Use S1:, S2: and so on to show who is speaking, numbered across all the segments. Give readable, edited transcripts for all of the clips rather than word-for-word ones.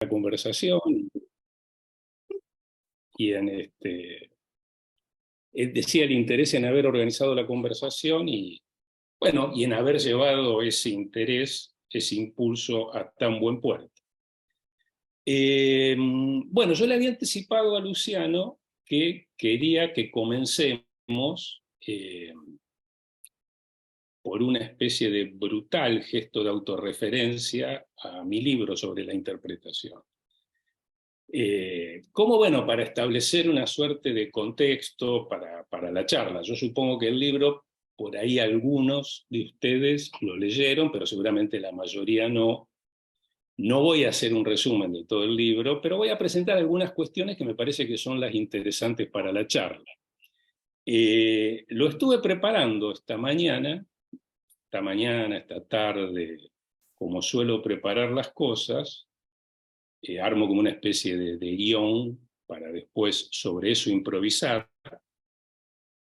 S1: la conversación y decía el interés en haber organizado la conversación y, bueno, y en haber llevado ese interés, ese impulso a tan buen puerto. Bueno, yo le había anticipado a Luciano que quería que comencemos por una especie de brutal gesto de autorreferencia a mi libro sobre la interpretación. Como, bueno, para establecer una suerte de contexto para la charla. Yo supongo que el libro, por ahí algunos de ustedes lo leyeron, pero seguramente la mayoría no. No voy a hacer un resumen de todo el libro, pero voy a presentar algunas cuestiones que me parece que son las interesantes para la charla. Lo estuve preparando esta mañana, esta tarde, como suelo preparar las cosas, armo como una especie de guión para después sobre eso improvisar.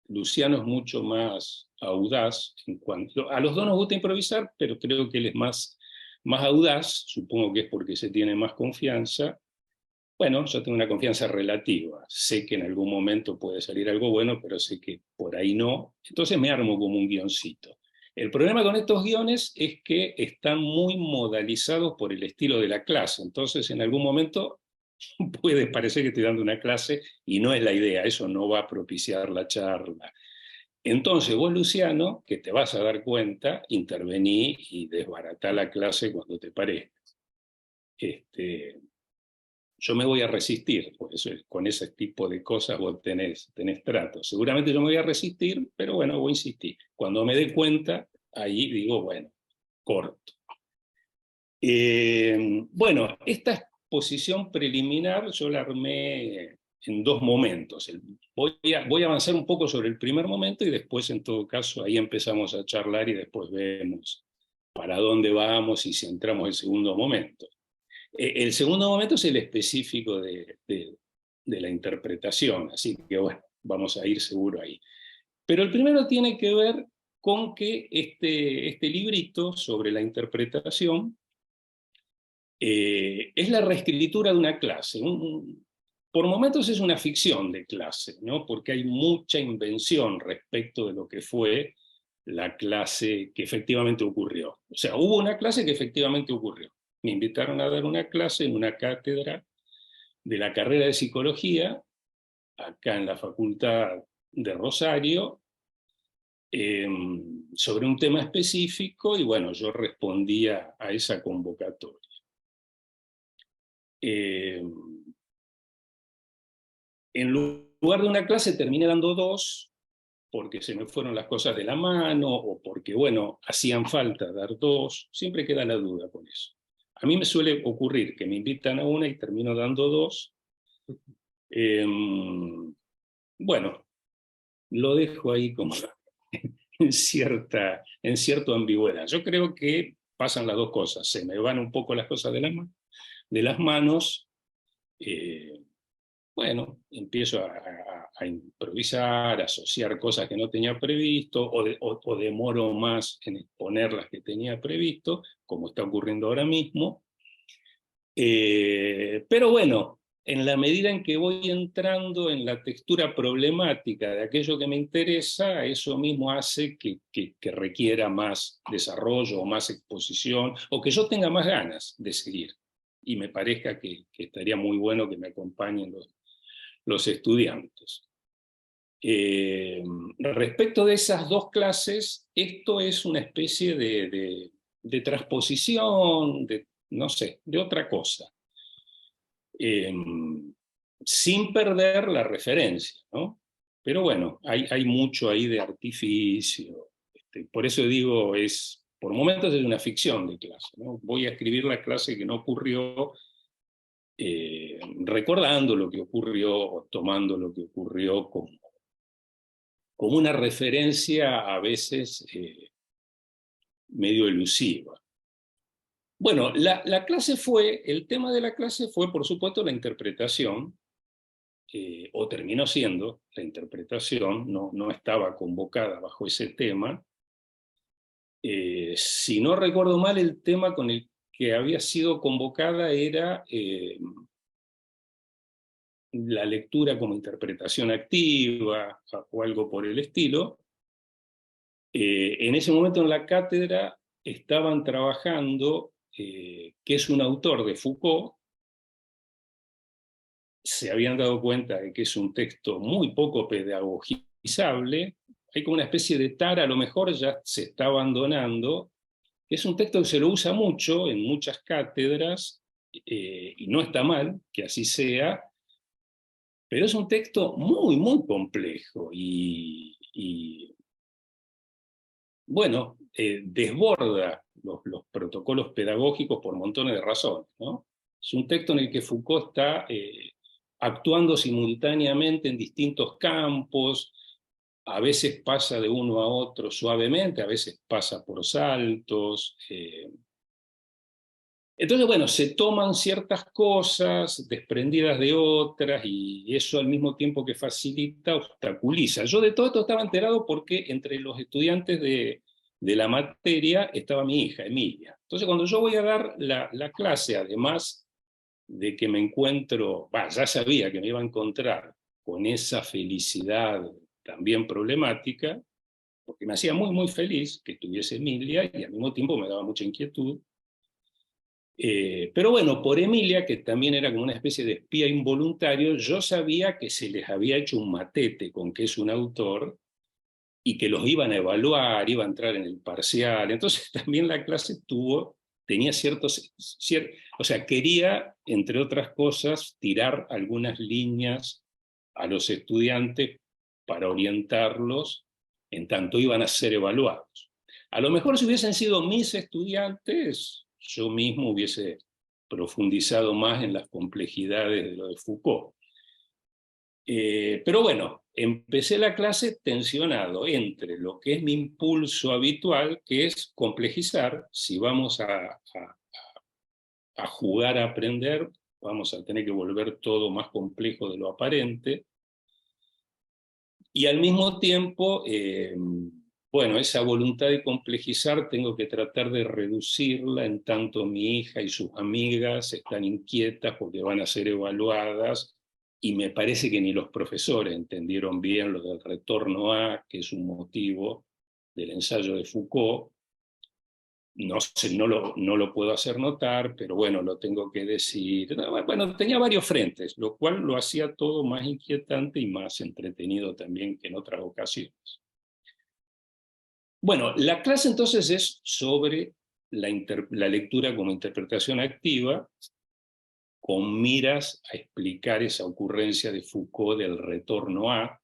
S1: Luciano es mucho más audaz, en cuanto a los dos nos gusta improvisar, pero creo que él es más audaz, supongo que es porque se tiene más confianza. Bueno, yo tengo una confianza relativa, sé que en algún momento puede salir algo bueno, pero sé que por ahí no, entonces me armo como un guioncito. El problema con estos guiones es que están muy modalizados por el estilo de la clase, entonces en algún momento puede parecer que estoy dando una clase y no es la idea, eso no va a propiciar la charla. Entonces vos, Luciano, que te vas a dar cuenta, intervení y desbaratá la clase cuando te parezca. Yo me voy a resistir, por eso con ese tipo de cosas vos tenés trato. Seguramente yo me voy a resistir, pero bueno, voy a insistir. Cuando me dé cuenta, ahí digo, bueno, corto. Bueno, esta exposición preliminar yo la armé en dos momentos. Voy a avanzar un poco sobre el primer momento y después, en todo caso, ahí empezamos a charlar y después vemos para dónde vamos y si entramos el segundo momento. El segundo momento es el específico de la interpretación, así que bueno, vamos a ir seguro ahí. Pero el primero tiene que ver con que este librito sobre la interpretación es la reescritura de una clase. Por momentos es una ficción de clase, ¿no? Porque hay mucha invención respecto de lo que fue la clase que efectivamente ocurrió. O sea, hubo una clase que efectivamente ocurrió. Me invitaron a dar una clase en una cátedra de la carrera de psicología, acá en la Facultad de Rosario, sobre un tema específico, y bueno, yo respondía a esa convocatoria. En lugar de una clase terminé dando dos, porque se me fueron las cosas de la mano, o porque, bueno, hacían falta dar dos, siempre queda la duda con eso. A mí me suele ocurrir que me invitan a una y termino dando dos. Bueno, lo dejo ahí como en cierta ambigüedad. Yo creo que pasan las dos cosas, se me van un poco las cosas de las manos, bueno, empiezo a improvisar, a asociar cosas que no tenía previsto, o demoro más en exponer las que tenía previsto, como está ocurriendo ahora mismo. Pero bueno, en la medida en que voy entrando en la textura problemática de aquello que me interesa, eso mismo hace que requiera más desarrollo o más exposición, o que yo tenga más ganas de seguir. Y me parezca que estaría muy bueno que me acompañen los estudiantes. Respecto de esas dos clases, esto es una especie de transposición, no sé, de otra cosa. Sin perder la referencia, ¿no? Pero bueno, hay mucho ahí de artificio. Por eso digo, por momentos es una ficción de clase, ¿no? Voy a escribir la clase que no ocurrió, recordando lo que ocurrió o tomando lo que ocurrió como una referencia a veces medio elusiva. Bueno, el tema de la clase fue, por supuesto, la interpretación, o terminó siendo la interpretación, no estaba convocada bajo ese tema. Si no recuerdo mal, el tema con el que había sido convocada era la lectura como interpretación activa o algo por el estilo. En ese momento en la cátedra estaban trabajando, que es un autor de Foucault, se habían dado cuenta de que es un texto muy poco pedagogizable, hay como una especie de tara, a lo mejor ya se está abandonando, que es un texto que se lo usa mucho en muchas cátedras, y no está mal que así sea, pero es un texto muy, muy complejo y bueno, desborda los protocolos pedagógicos por montones de razones, ¿no? Es un texto en el que Foucault está actuando simultáneamente en distintos campos, a veces pasa de uno a otro suavemente, a veces pasa por saltos. Entonces, bueno, se toman ciertas cosas desprendidas de otras y eso al mismo tiempo que facilita, obstaculiza. Yo de todo esto estaba enterado porque entre los estudiantes de la materia estaba mi hija, Emilia. Entonces, cuando yo voy a dar la clase, además de que me encuentro, ya sabía que me iba a encontrar con esa felicidad también problemática, porque me hacía muy, muy feliz que estuviese Emilia y al mismo tiempo me daba mucha inquietud. Pero bueno, por Emilia, que también era como una especie de espía involuntario, yo sabía que se les había hecho un matete con que es un autor y que los iban a evaluar, iba a entrar en el parcial. Entonces también la clase tenía o sea, quería, entre otras cosas, tirar algunas líneas a los estudiantes para orientarlos en tanto iban a ser evaluados. A lo mejor si hubiesen sido mis estudiantes, yo mismo hubiese profundizado más en las complejidades de lo de Foucault. Pero bueno, empecé la clase tensionado entre lo que es mi impulso habitual, que es complejizar. Si vamos a jugar a aprender, vamos a tener que volver todo más complejo de lo aparente. Y al mismo tiempo, bueno, esa voluntad de complejizar tengo que tratar de reducirla en tanto mi hija y sus amigas están inquietas porque van a ser evaluadas y me parece que ni los profesores entendieron bien lo del retorno a, que es un motivo del ensayo de Foucault. No sé, no lo puedo hacer notar, pero bueno, lo tengo que decir. Bueno, tenía varios frentes, lo cual lo hacía todo más inquietante y más entretenido también que en otras ocasiones. Bueno, la clase entonces es sobre la lectura como interpretación activa, con miras a explicar esa ocurrencia de Foucault del retorno a,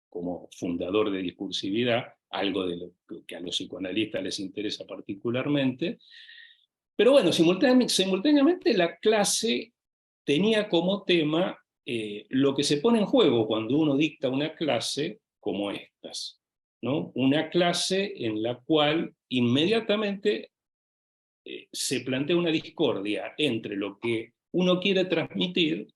S1: como fundador de discursividad, algo de lo que a los psicoanalistas les interesa particularmente. Pero bueno, simultáneamente la clase tenía como tema lo que se pone en juego cuando uno dicta una clase como estas, ¿no? Una clase en la cual inmediatamente se plantea una discordia entre lo que uno quiere transmitir,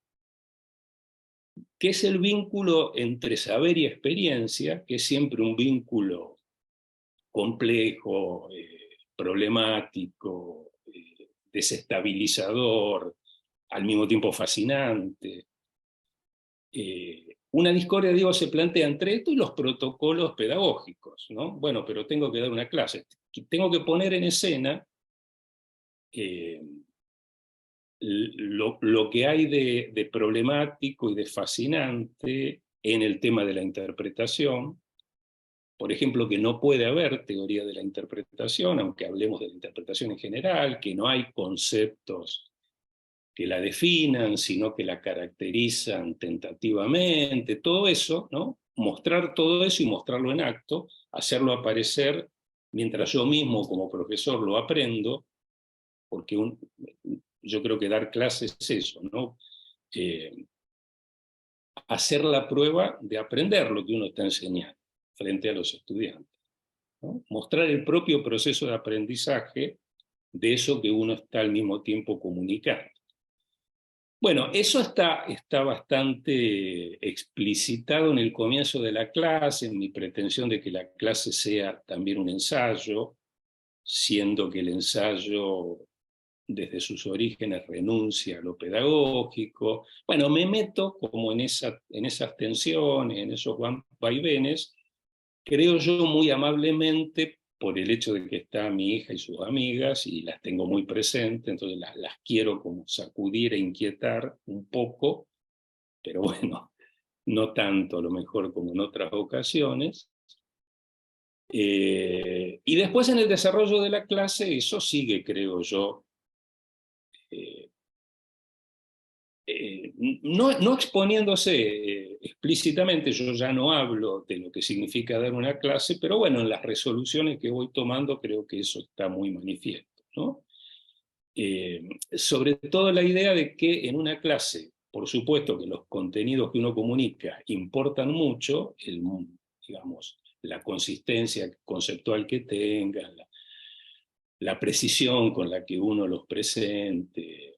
S1: que es el vínculo entre saber y experiencia, que es siempre un vínculo complejo, problemático, desestabilizador, al mismo tiempo fascinante. Una discordia, digo, se plantea entre esto y los protocolos pedagógicos, ¿no? Bueno, pero tengo que dar una clase, tengo que poner en escena eh, lo que hay de problemático y de fascinante en el tema de la interpretación. Por ejemplo, que no puede haber teoría de la interpretación, aunque hablemos de la interpretación en general, que no hay conceptos que la definan, sino que la caracterizan tentativamente, todo eso, ¿no? Mostrar todo eso y mostrarlo en acto, hacerlo aparecer mientras yo mismo como profesor lo aprendo, porque yo creo que dar clases es eso, ¿no? Eh, hacer la prueba de aprender lo que uno está enseñando frente a los estudiantes, ¿no? Mostrar el propio proceso de aprendizaje de eso que uno está al mismo tiempo comunicando. Bueno, eso está bastante explicitado en el comienzo de la clase, en mi pretensión de que la clase sea también un ensayo, siendo que el ensayo desde sus orígenes renuncia a lo pedagógico. Bueno, me meto como en esas tensiones, en esos vaivenes, creo yo muy amablemente por el hecho de que está mi hija y sus amigas y las tengo muy presentes, entonces las quiero como sacudir e inquietar un poco, pero bueno, no tanto a lo mejor como en otras ocasiones. Y después en el desarrollo de la clase, eso sigue, creo yo, eh, no exponiéndose explícitamente, yo ya no hablo de lo que significa dar una clase, pero bueno, en las resoluciones que voy tomando creo que eso está muy manifiesto, ¿no? Sobre todo la idea de que en una clase, por supuesto que los contenidos que uno comunica importan mucho, digamos, la consistencia conceptual que tenga, la precisión con la que uno los presente,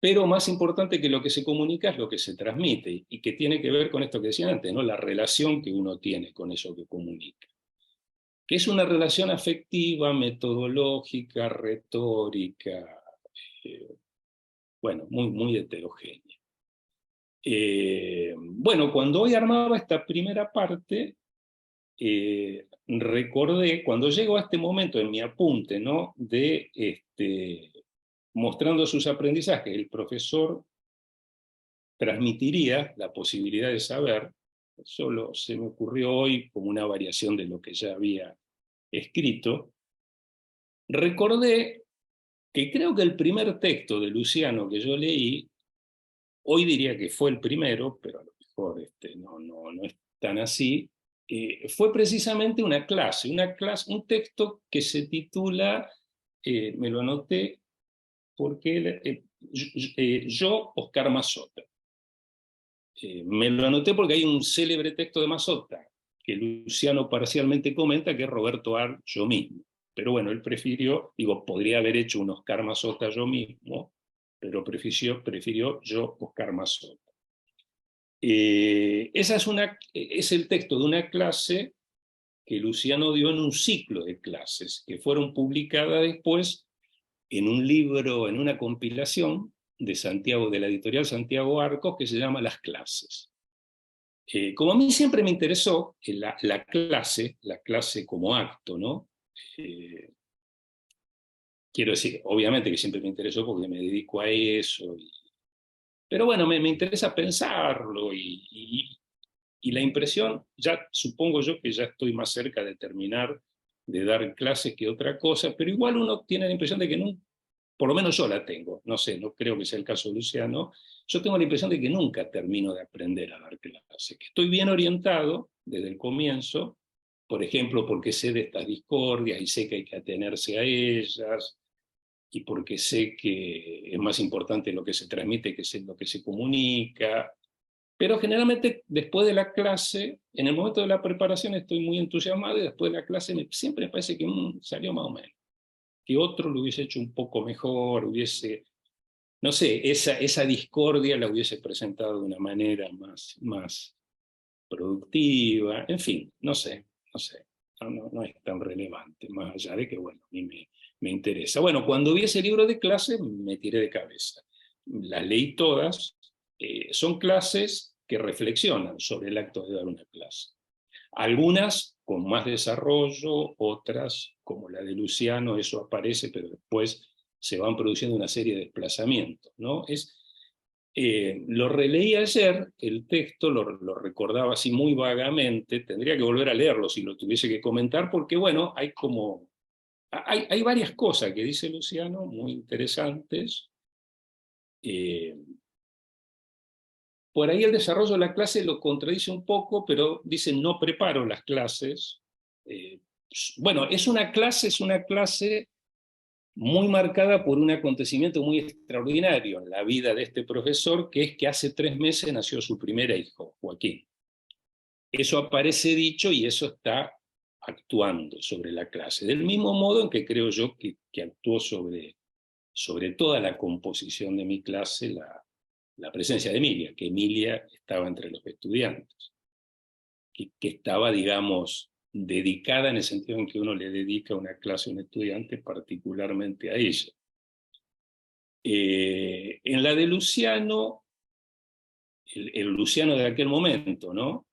S1: pero más importante que lo que se comunica es lo que se transmite, y que tiene que ver con esto que decía antes, ¿no? La relación que uno tiene con eso que comunica, que es una relación afectiva, metodológica, retórica, eh, bueno, muy, muy heterogénea. Bueno, cuando hoy armaba esta primera parte, recordé, cuando llego a este momento en mi apunte, ¿no? De mostrando sus aprendizajes, el profesor transmitiría la posibilidad de saber, solo se me ocurrió hoy como una variación de lo que ya había escrito, recordé que creo que el primer texto de Luciano que yo leí, hoy diría que fue el primero, pero a lo mejor no es tan así, fue precisamente un texto que se titula, me lo anoté, porque yo, Oscar Mazota. Me lo anoté porque hay un célebre texto de Mazzotta que Luciano parcialmente comenta, que es Roberto Ar, yo mismo. Pero bueno, él prefirió, digo, podría haber hecho un Oscar Mazzotta yo mismo, pero prefirió yo, Oscar Mazzotta. Es el texto de una clase que Luciano dio en un ciclo de clases, que fueron publicadas después en un libro, en una compilación de la editorial Santiago Arcos, que se llama Las Clases. Como a mí siempre me interesó la clase como acto, ¿no? Eh, Quiero decir, obviamente que siempre me interesó porque me dedico a eso, pero bueno, me interesa pensarlo y la impresión, ya supongo yo que ya estoy más cerca de terminar de dar clases que otra cosa, pero igual uno tiene la impresión de que no, por lo menos yo la tengo, no sé, no creo que sea el caso de Luciano, yo tengo la impresión de que nunca termino de aprender a dar clases, que estoy bien orientado desde el comienzo, por ejemplo, porque sé de estas discordias y sé que hay que atenerse a ellas, y porque sé que es más importante lo que se transmite que lo que se comunica, pero generalmente después de la clase, en el momento de la preparación estoy muy entusiasmado y después de la clase siempre me parece que salió más o menos, que otro lo hubiese hecho un poco mejor, no sé, esa discordia la hubiese presentado de una manera más productiva, en fin, no sé, no es tan relevante, más allá de que, bueno, a mí me interesa. Bueno, cuando vi ese libro de clases me tiré de cabeza. Las leí todas, son clases que reflexionan sobre el acto de dar una clase. Algunas con más desarrollo, otras, como la de Luciano, eso aparece, pero después se van produciendo una serie de desplazamientos, ¿no? Lo releí ayer, el texto lo recordaba así muy vagamente, tendría que volver a leerlo si lo tuviese que comentar, porque bueno, hay varias cosas que dice Luciano muy interesantes. Eh, por ahí el desarrollo de la clase lo contradice un poco, pero dice no preparo las clases. Eh, bueno, es una clase muy marcada por un acontecimiento muy extraordinario en la vida de este profesor, que es que hace 3 meses nació su primer hijo, Joaquín. Eso aparece dicho y eso está actuando sobre la clase, del mismo modo en que creo yo que actuó sobre toda la composición de mi clase la presencia de Emilia, que Emilia estaba entre los estudiantes, que estaba, digamos, dedicada en el sentido en que uno le dedica una clase a un estudiante particularmente a ella. En la de Luciano, el Luciano de aquel momento, ¿no?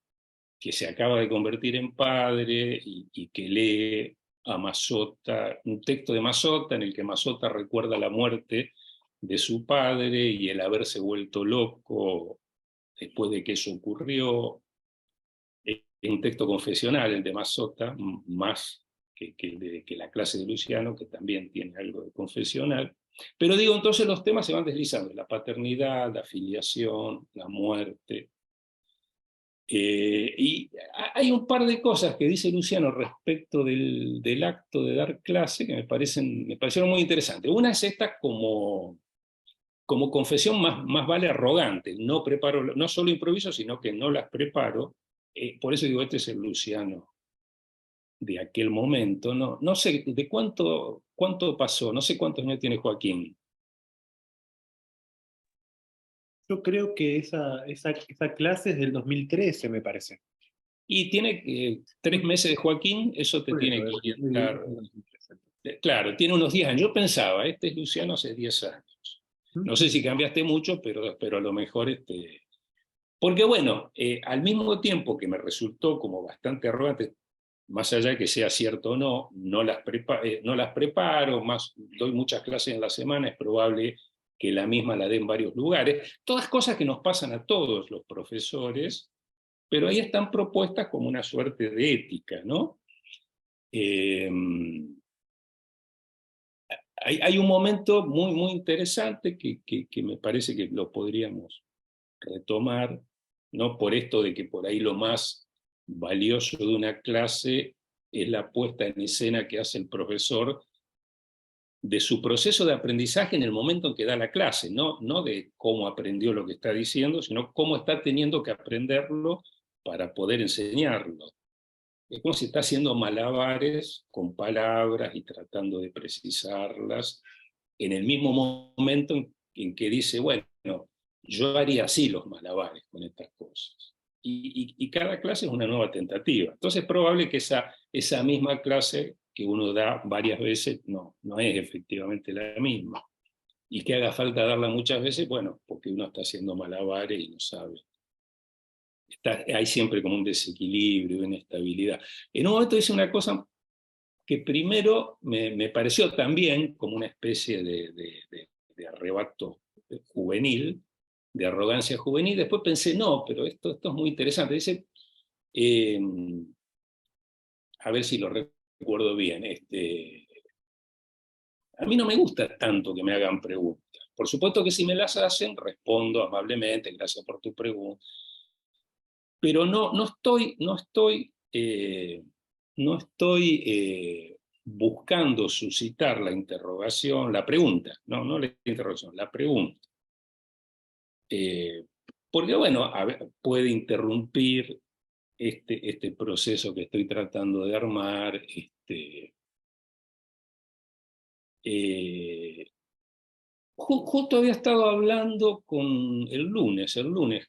S1: Que se acaba de convertir en padre y que lee a Mazzotta, un texto de Mazzotta en el que Mazzotta recuerda la muerte de su padre y el haberse vuelto loco después de que eso ocurrió. Es un texto confesional, el de Mazzotta, más que la clase de Luciano, que también tiene algo de confesional. Pero digo, entonces los temas se van deslizando, la paternidad, la filiación, la muerte. Y hay un par de cosas que dice Luciano respecto del acto de dar clase que me parecieron muy interesantes. Una es esta como confesión más vale arrogante. No preparo, no solo improviso, sino que no las preparo. Por eso digo, este es el Luciano de aquel momento. No sé de cuánto pasó, no sé cuántos años tiene Joaquín.
S2: Yo creo que esa clase es del 2013, me parece.
S1: Y tiene 3 meses de Joaquín, eso te
S2: Por eso,
S1: tiene que
S2: del 2010
S1: orientar.
S2: al 2013.
S1: Claro, tiene unos 10 años. Yo pensaba, este es Luciano hace 10 años.
S2: ¿Mm?
S1: No sé si cambiaste mucho, pero a lo mejor Porque bueno, al mismo tiempo que me resultó como bastante arrogante, más allá de que sea cierto o no, no las preparo, más doy muchas clases en la semana, es probable que la misma la dé en varios lugares. Todas cosas que nos pasan a todos los profesores, pero ahí están propuestas como una suerte de ética, ¿no? Eh, hay un momento muy interesante que me parece que lo podríamos retomar, ¿no? Por esto de que por ahí lo más valioso de una clase es la puesta en escena que hace el profesor de su proceso de aprendizaje en el momento en que da la clase, no de cómo aprendió lo que está diciendo, sino cómo está teniendo que aprenderlo para poder enseñarlo. Es como si está haciendo malabares con palabras y tratando de precisarlas en el mismo momento en que dice, bueno, yo haría así los malabares con estas cosas. Y cada clase es una nueva tentativa. Entonces es probable que esa misma clase que uno da varias veces no es efectivamente la misma. Y que haga falta darla muchas veces, bueno, porque uno está haciendo malabares y no sabe. Hay siempre como un desequilibrio, una inestabilidad. En un momento dice una cosa que primero me pareció también como una especie de arrebato juvenil, de arrogancia juvenil. Después pensé, no, pero esto es muy interesante. Dice, eh, a ver si lo recuerdo bien, a mí no me gusta tanto que me hagan preguntas. Por supuesto que si me las hacen, respondo amablemente, gracias por tu pregunta. Pero no estoy buscando suscitar la interrogación, la pregunta, no la interrogación, la pregunta. Eh, Porque, bueno, puede interrumpir este proceso que estoy tratando de armar. Eh, Justo había estado hablando el lunes,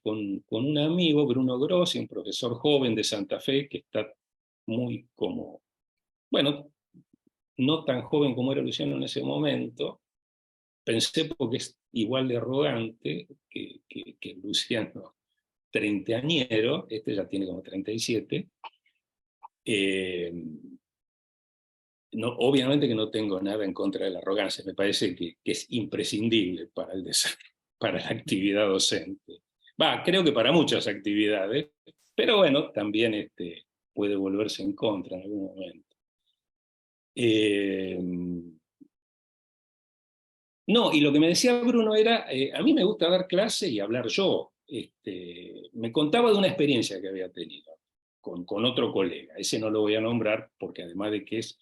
S1: con un amigo, Bruno Grossi, un profesor joven de Santa Fe, que está muy como, bueno, no tan joven como era Luciano en ese momento. Pensé porque es igual de arrogante que Luciano treintañero, este ya tiene como 37. Eh, no, obviamente que no tengo nada en contra de la arrogancia, me parece que es imprescindible para el desarrollo, para la actividad docente. Creo que para muchas actividades, pero bueno, también puede volverse en contra en algún momento. Eh, no, y lo que me decía Bruno era, a mí me gusta dar clase y hablar yo. Me contaba de una experiencia que había tenido con otro colega. Ese no lo voy a nombrar porque además de que es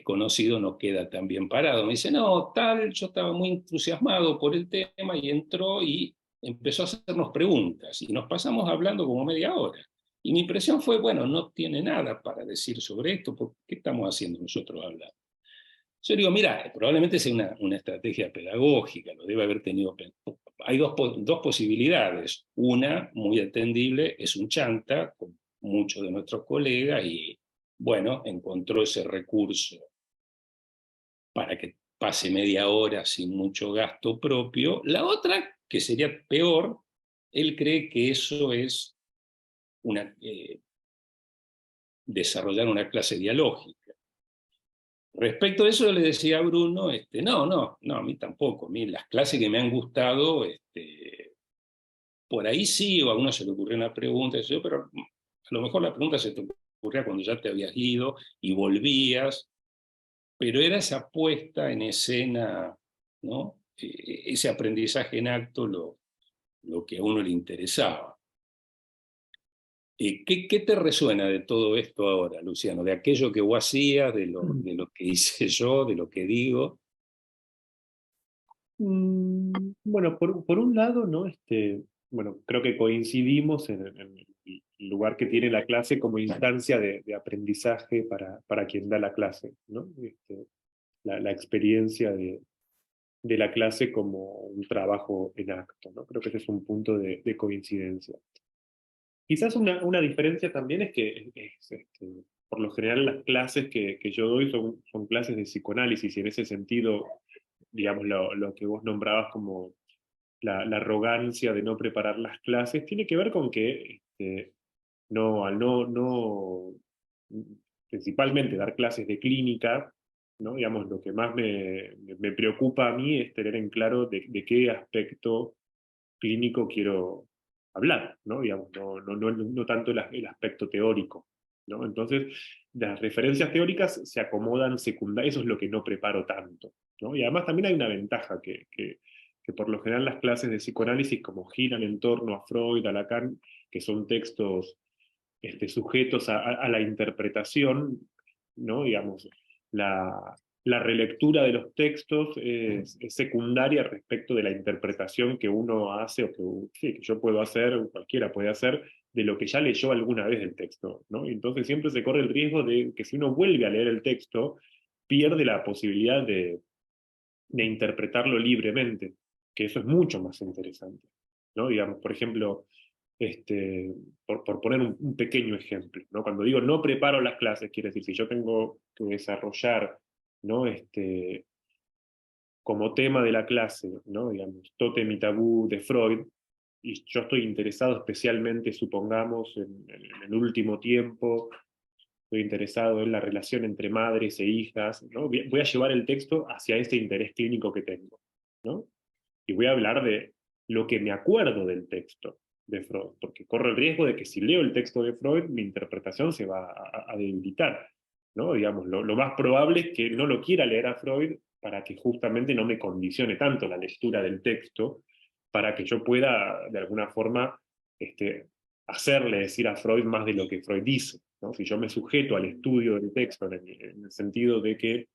S1: conocido, no queda tan bien parado. Me dice, no, tal, yo estaba muy entusiasmado por el tema y entró y empezó a hacernos preguntas y nos pasamos hablando como media hora. Y mi impresión fue, bueno, no tiene nada para decir sobre esto, ¿por qué estamos haciendo nosotros hablar? Yo digo, mira, probablemente sea una estrategia pedagógica, lo debe haber tenido. Hay dos posibilidades. Una, muy atendible, es un chanta, con muchos de nuestros colegas, y bueno, encontró ese recurso para que pase media hora sin mucho gasto propio. La otra, que sería peor, él cree que eso es una, desarrollar una clase dialógica. Respecto a eso, yo le decía a Bruno, no, a mí tampoco. A mí las clases que me han gustado, por ahí sí, o a uno se le ocurrió una pregunta, pero a lo mejor la pregunta se te ocurría cuando ya te habías ido y volvías, pero era esa puesta en escena, ¿no? Ese aprendizaje en acto lo que a uno le interesaba. ¿Qué te resuena de todo esto ahora, Luciano? De aquello que vos hacías, de lo que hice yo, de lo que digo.
S2: Bueno, por un lado, ¿no? Bueno, creo que coincidimos en el lugar que tiene la clase como instancia de aprendizaje para quien da la clase, ¿no? La experiencia de la clase como un trabajo en acto, ¿no? Creo que ese es un punto de coincidencia. Quizás una diferencia también es que por lo general las clases que yo doy son clases de psicoanálisis y en ese sentido, digamos, lo que vos nombrabas como la arrogancia de no preparar las clases tiene que ver con que no, al no, principalmente dar clases de clínica, ¿no? Digamos, lo que más me preocupa a mí es tener en claro de qué aspecto clínico quiero hablar, ¿no? Digamos, no tanto el aspecto teórico, ¿no? Entonces, las referencias teóricas se acomodan secundarias, eso es lo que no preparo tanto, ¿no? Y además también hay una ventaja que por lo general las clases de psicoanálisis como giran en torno a Freud, a Lacan, que son textos sujetos a la interpretación, ¿no? Digamos, la relectura de los textos es secundaria respecto de la interpretación que uno hace o sí, que yo puedo hacer, o cualquiera puede hacer, de lo que ya leyó alguna vez el texto, ¿no? Y entonces siempre se corre el riesgo de que si uno vuelve a leer el texto, pierde la posibilidad de interpretarlo libremente, que eso es mucho más interesante, ¿no? Digamos, por ejemplo, por poner un pequeño ejemplo, ¿no? Cuando digo no preparo las clases, quiere decir, si yo tengo que desarrollar, ¿no? Como tema de la clase, ¿no? Digamos, Tótem y Tabú de Freud, y yo estoy interesado especialmente, supongamos, en el último tiempo, estoy interesado en la relación entre madres e hijas, ¿no? Voy a llevar el texto hacia ese interés clínico que tengo, ¿no? Y voy a hablar de lo que me acuerdo del texto de Freud, porque corro el riesgo de que si leo el texto de Freud, mi interpretación se va a debilitar, ¿no? Digamos, lo más probable es que no lo quiera leer a Freud para que justamente no me condicione tanto la lectura del texto, para que yo pueda, de alguna forma, hacerle decir a Freud más de lo que Freud dice, ¿no? Si yo me sujeto al estudio del texto en el sentido de que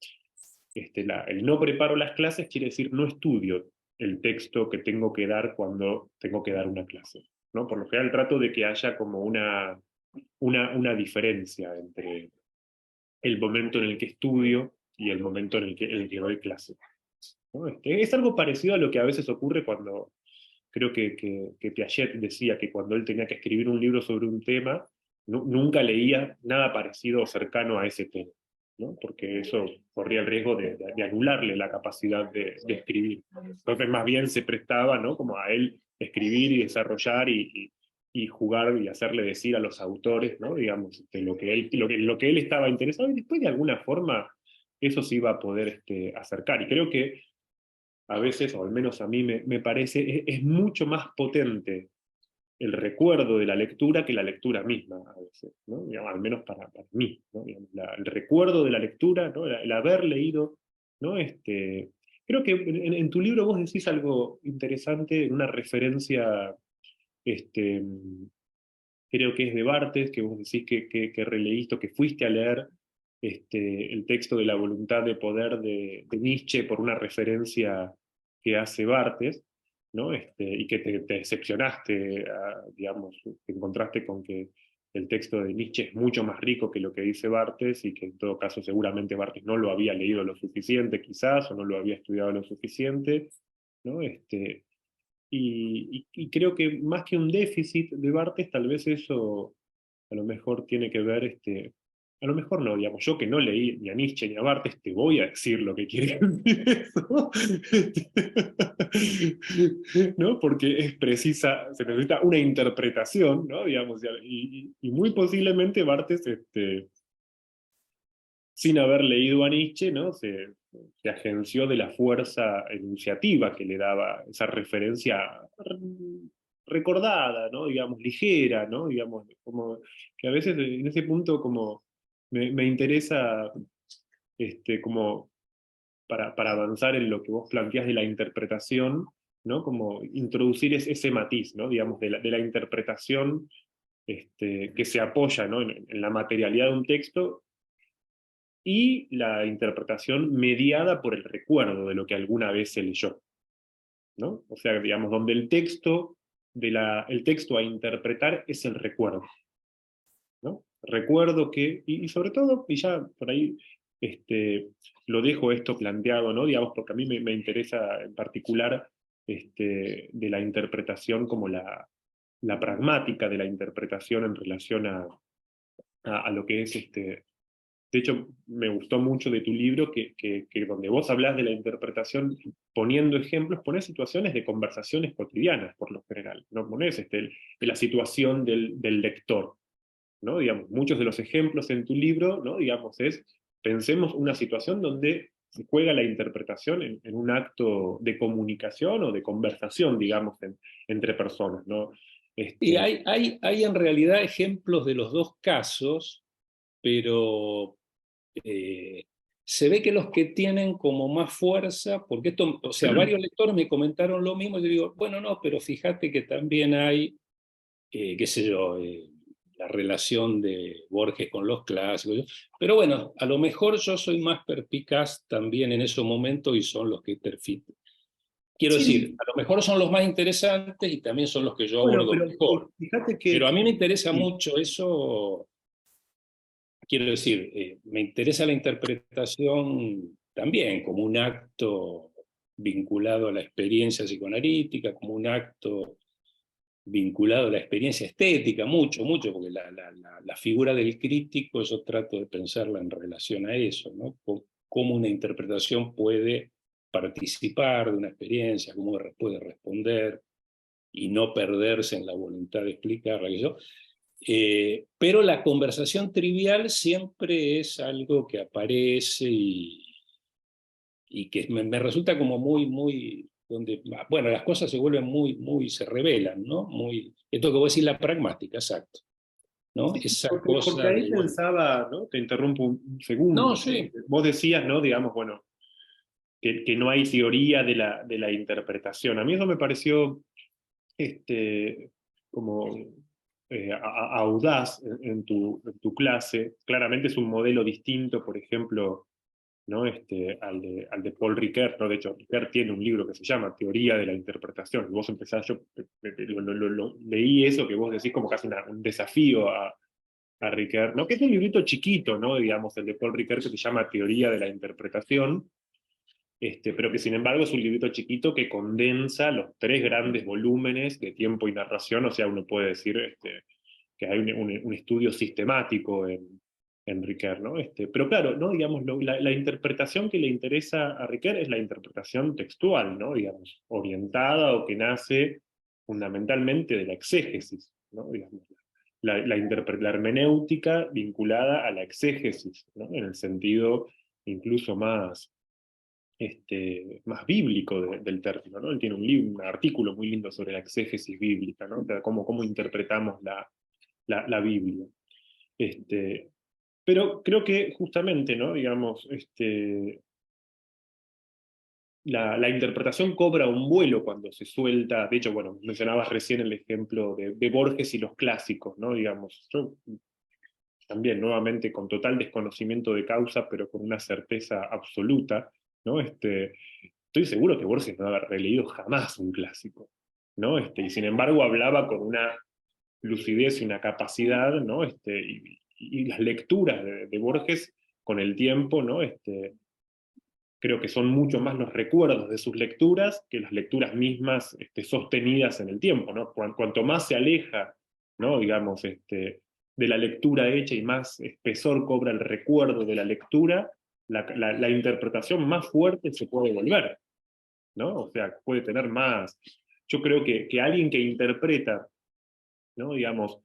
S2: el no preparo las clases quiere decir no estudio el texto que tengo que dar cuando tengo que dar una clase, ¿no? Por lo general trato de que haya como una diferencia entre el momento en el que estudio y el momento en el que doy clase, ¿no? Es algo parecido a lo que a veces ocurre cuando, creo que Piaget decía que cuando él tenía que escribir un libro sobre un tema, nunca leía nada parecido o cercano a ese tema, ¿no? Porque eso corría el riesgo de anularle la capacidad de escribir. Entonces más bien se prestaba, ¿no? Como a él escribir y desarrollar y jugar y hacerle decir a los autores, ¿no? Digamos, de lo que él estaba interesado y después de alguna forma eso se iba a poder acercar. Y creo que a veces, o al menos a mí me parece, es mucho más potente el recuerdo de la lectura que la lectura misma a veces, ¿no? Digamos, al menos para mí, ¿no? Digamos, el recuerdo de la lectura, ¿no? El haber leído, ¿no? Creo que en tu libro vos decís algo interesante, una referencia, este, creo que es de Barthes, que vos decís que releíste o que fuiste a leer el texto de la voluntad de poder de Nietzsche por una referencia que hace Barthes, ¿no? Y que te decepcionaste, digamos, te encontraste con que el texto de Nietzsche es mucho más rico que lo que dice Barthes y que en todo caso seguramente Barthes no lo había leído lo suficiente quizás o no lo había estudiado lo suficiente, ¿no? Y creo que más que un déficit de Barthes, tal vez eso a lo mejor tiene que ver a lo mejor no, digamos, yo que no leí ni a Nietzsche ni a Barthes, te voy a decir lo que quiere decir eso, ¿no? Porque es precisa, se necesita una interpretación, ¿no? Digamos, y muy posiblemente Barthes, sin haber leído a Nietzsche, ¿no? Se agenció de la fuerza enunciativa que le daba esa referencia recordada, ¿no? Digamos, ligera, ¿no? Digamos, como que a veces en ese punto como me interesa como para avanzar en lo que vos planteás de la interpretación, ¿no? Como introducir ese matiz, ¿no? Digamos, de la interpretación que se apoya, ¿no? en la materialidad de un texto y la interpretación mediada por el recuerdo de lo que alguna vez se leyó, ¿no? O sea, digamos, donde el texto a interpretar es el recuerdo, ¿no? Recuerdo que, y sobre todo, y ya por ahí lo dejo esto planteado, ¿no? Digamos, porque a mí me interesa en particular de la interpretación como la pragmática de la interpretación en relación a lo que es de hecho, me gustó mucho de tu libro que donde vos hablás de la interpretación poniendo ejemplos, ponés situaciones de conversaciones cotidianas, por lo general. No ponés de la situación del lector, ¿no? Digamos, muchos de los ejemplos en tu libro, ¿no? Digamos, pensemos una situación donde se juega la interpretación en un acto de comunicación o de conversación, digamos, entre personas, ¿no?
S1: Y
S2: Este,
S1: hay en realidad ejemplos de los dos casos, pero se ve que los que tienen como más fuerza, porque esto, o sea, varios lectores me comentaron lo mismo, y yo digo, bueno, no, pero fíjate que también hay, qué sé yo, la relación de Borges con los clásicos, pero bueno, a lo mejor yo soy más perspicaz también en esos momentos y son los que perfecto. Quiero decir,
S2: sí,
S1: a lo mejor son los más interesantes y también son los que yo
S2: bueno,
S1: abordo
S2: pero
S1: mejor.
S2: fíjate
S1: Pero a
S2: que
S1: mí me interesa
S2: sí.
S1: mucho eso. Quiero decir, me interesa la interpretación también como un acto vinculado a la experiencia psicoanalítica, como un acto vinculado a la experiencia estética, mucho, mucho, porque la figura del crítico yo trato de pensarla en relación a eso, ¿no? Cómo una interpretación puede participar de una experiencia, cómo puede responder y no perderse en la voluntad de explicarla. Pero la conversación trivial siempre es algo que aparece y que me resulta como muy, muy, donde, bueno, las cosas se vuelven muy, muy, se revelan, ¿no? Muy, esto que voy a decir, la pragmática, exacto, ¿no?
S2: Sí,
S1: Esa
S2: porque
S1: cosa
S2: ahí
S1: de, bueno,
S2: pensaba, ¿no? Te interrumpo un
S1: no,
S2: segundo.
S1: sí,
S2: Vos decías, ¿no? Digamos, bueno, que no hay teoría de la interpretación. A mí eso me pareció como audaz en tu clase. Claramente es un modelo distinto, por ejemplo, ¿no? al de Paul Ricoeur, ¿no? De hecho, Ricoeur tiene un libro que se llama Teoría de la Interpretación. Y vos empezás, yo leí eso que vos decís como casi un desafío a Ricoeur, ¿no? Que es un librito chiquito, ¿no? Digamos, el de Paul Ricoeur que se llama Teoría de la Interpretación, pero que sin embargo es un librito chiquito que condensa los tres grandes volúmenes de tiempo y narración, o sea, uno puede decir que hay un estudio sistemático en Ricoeur, ¿no? Pero claro, ¿no? Digamos, la interpretación que le interesa a Ricoeur es la interpretación textual, ¿no? Digamos, orientada o que nace fundamentalmente de la exégesis, ¿no? Digamos, la hermenéutica vinculada a la exégesis, ¿no? En el sentido incluso más bíblico del término, ¿no? Él tiene un artículo muy lindo sobre la exégesis bíblica, ¿no? O sea, cómo interpretamos la Biblia. Este, pero creo que justamente, ¿no? Digamos, la interpretación cobra un vuelo cuando se suelta. De hecho, bueno, mencionabas recién el ejemplo de Borges y los clásicos, ¿no? Digamos, yo también, nuevamente, con total desconocimiento de causa, pero con una certeza absoluta, ¿no? Estoy seguro que Borges no haber releído jamás un clásico, ¿no? Y sin embargo hablaba con una lucidez y una capacidad, ¿no? Y las lecturas de Borges con el tiempo, ¿no? Creo que son mucho más los recuerdos de sus lecturas que las lecturas mismas sostenidas en el tiempo, ¿no? Cuanto más se aleja, ¿no? Digamos, de la lectura hecha y más espesor cobra el recuerdo de la lectura, la interpretación más fuerte se puede volver, ¿no? O sea, puede tener más. Yo creo que alguien que interpreta, ¿no? Digamos,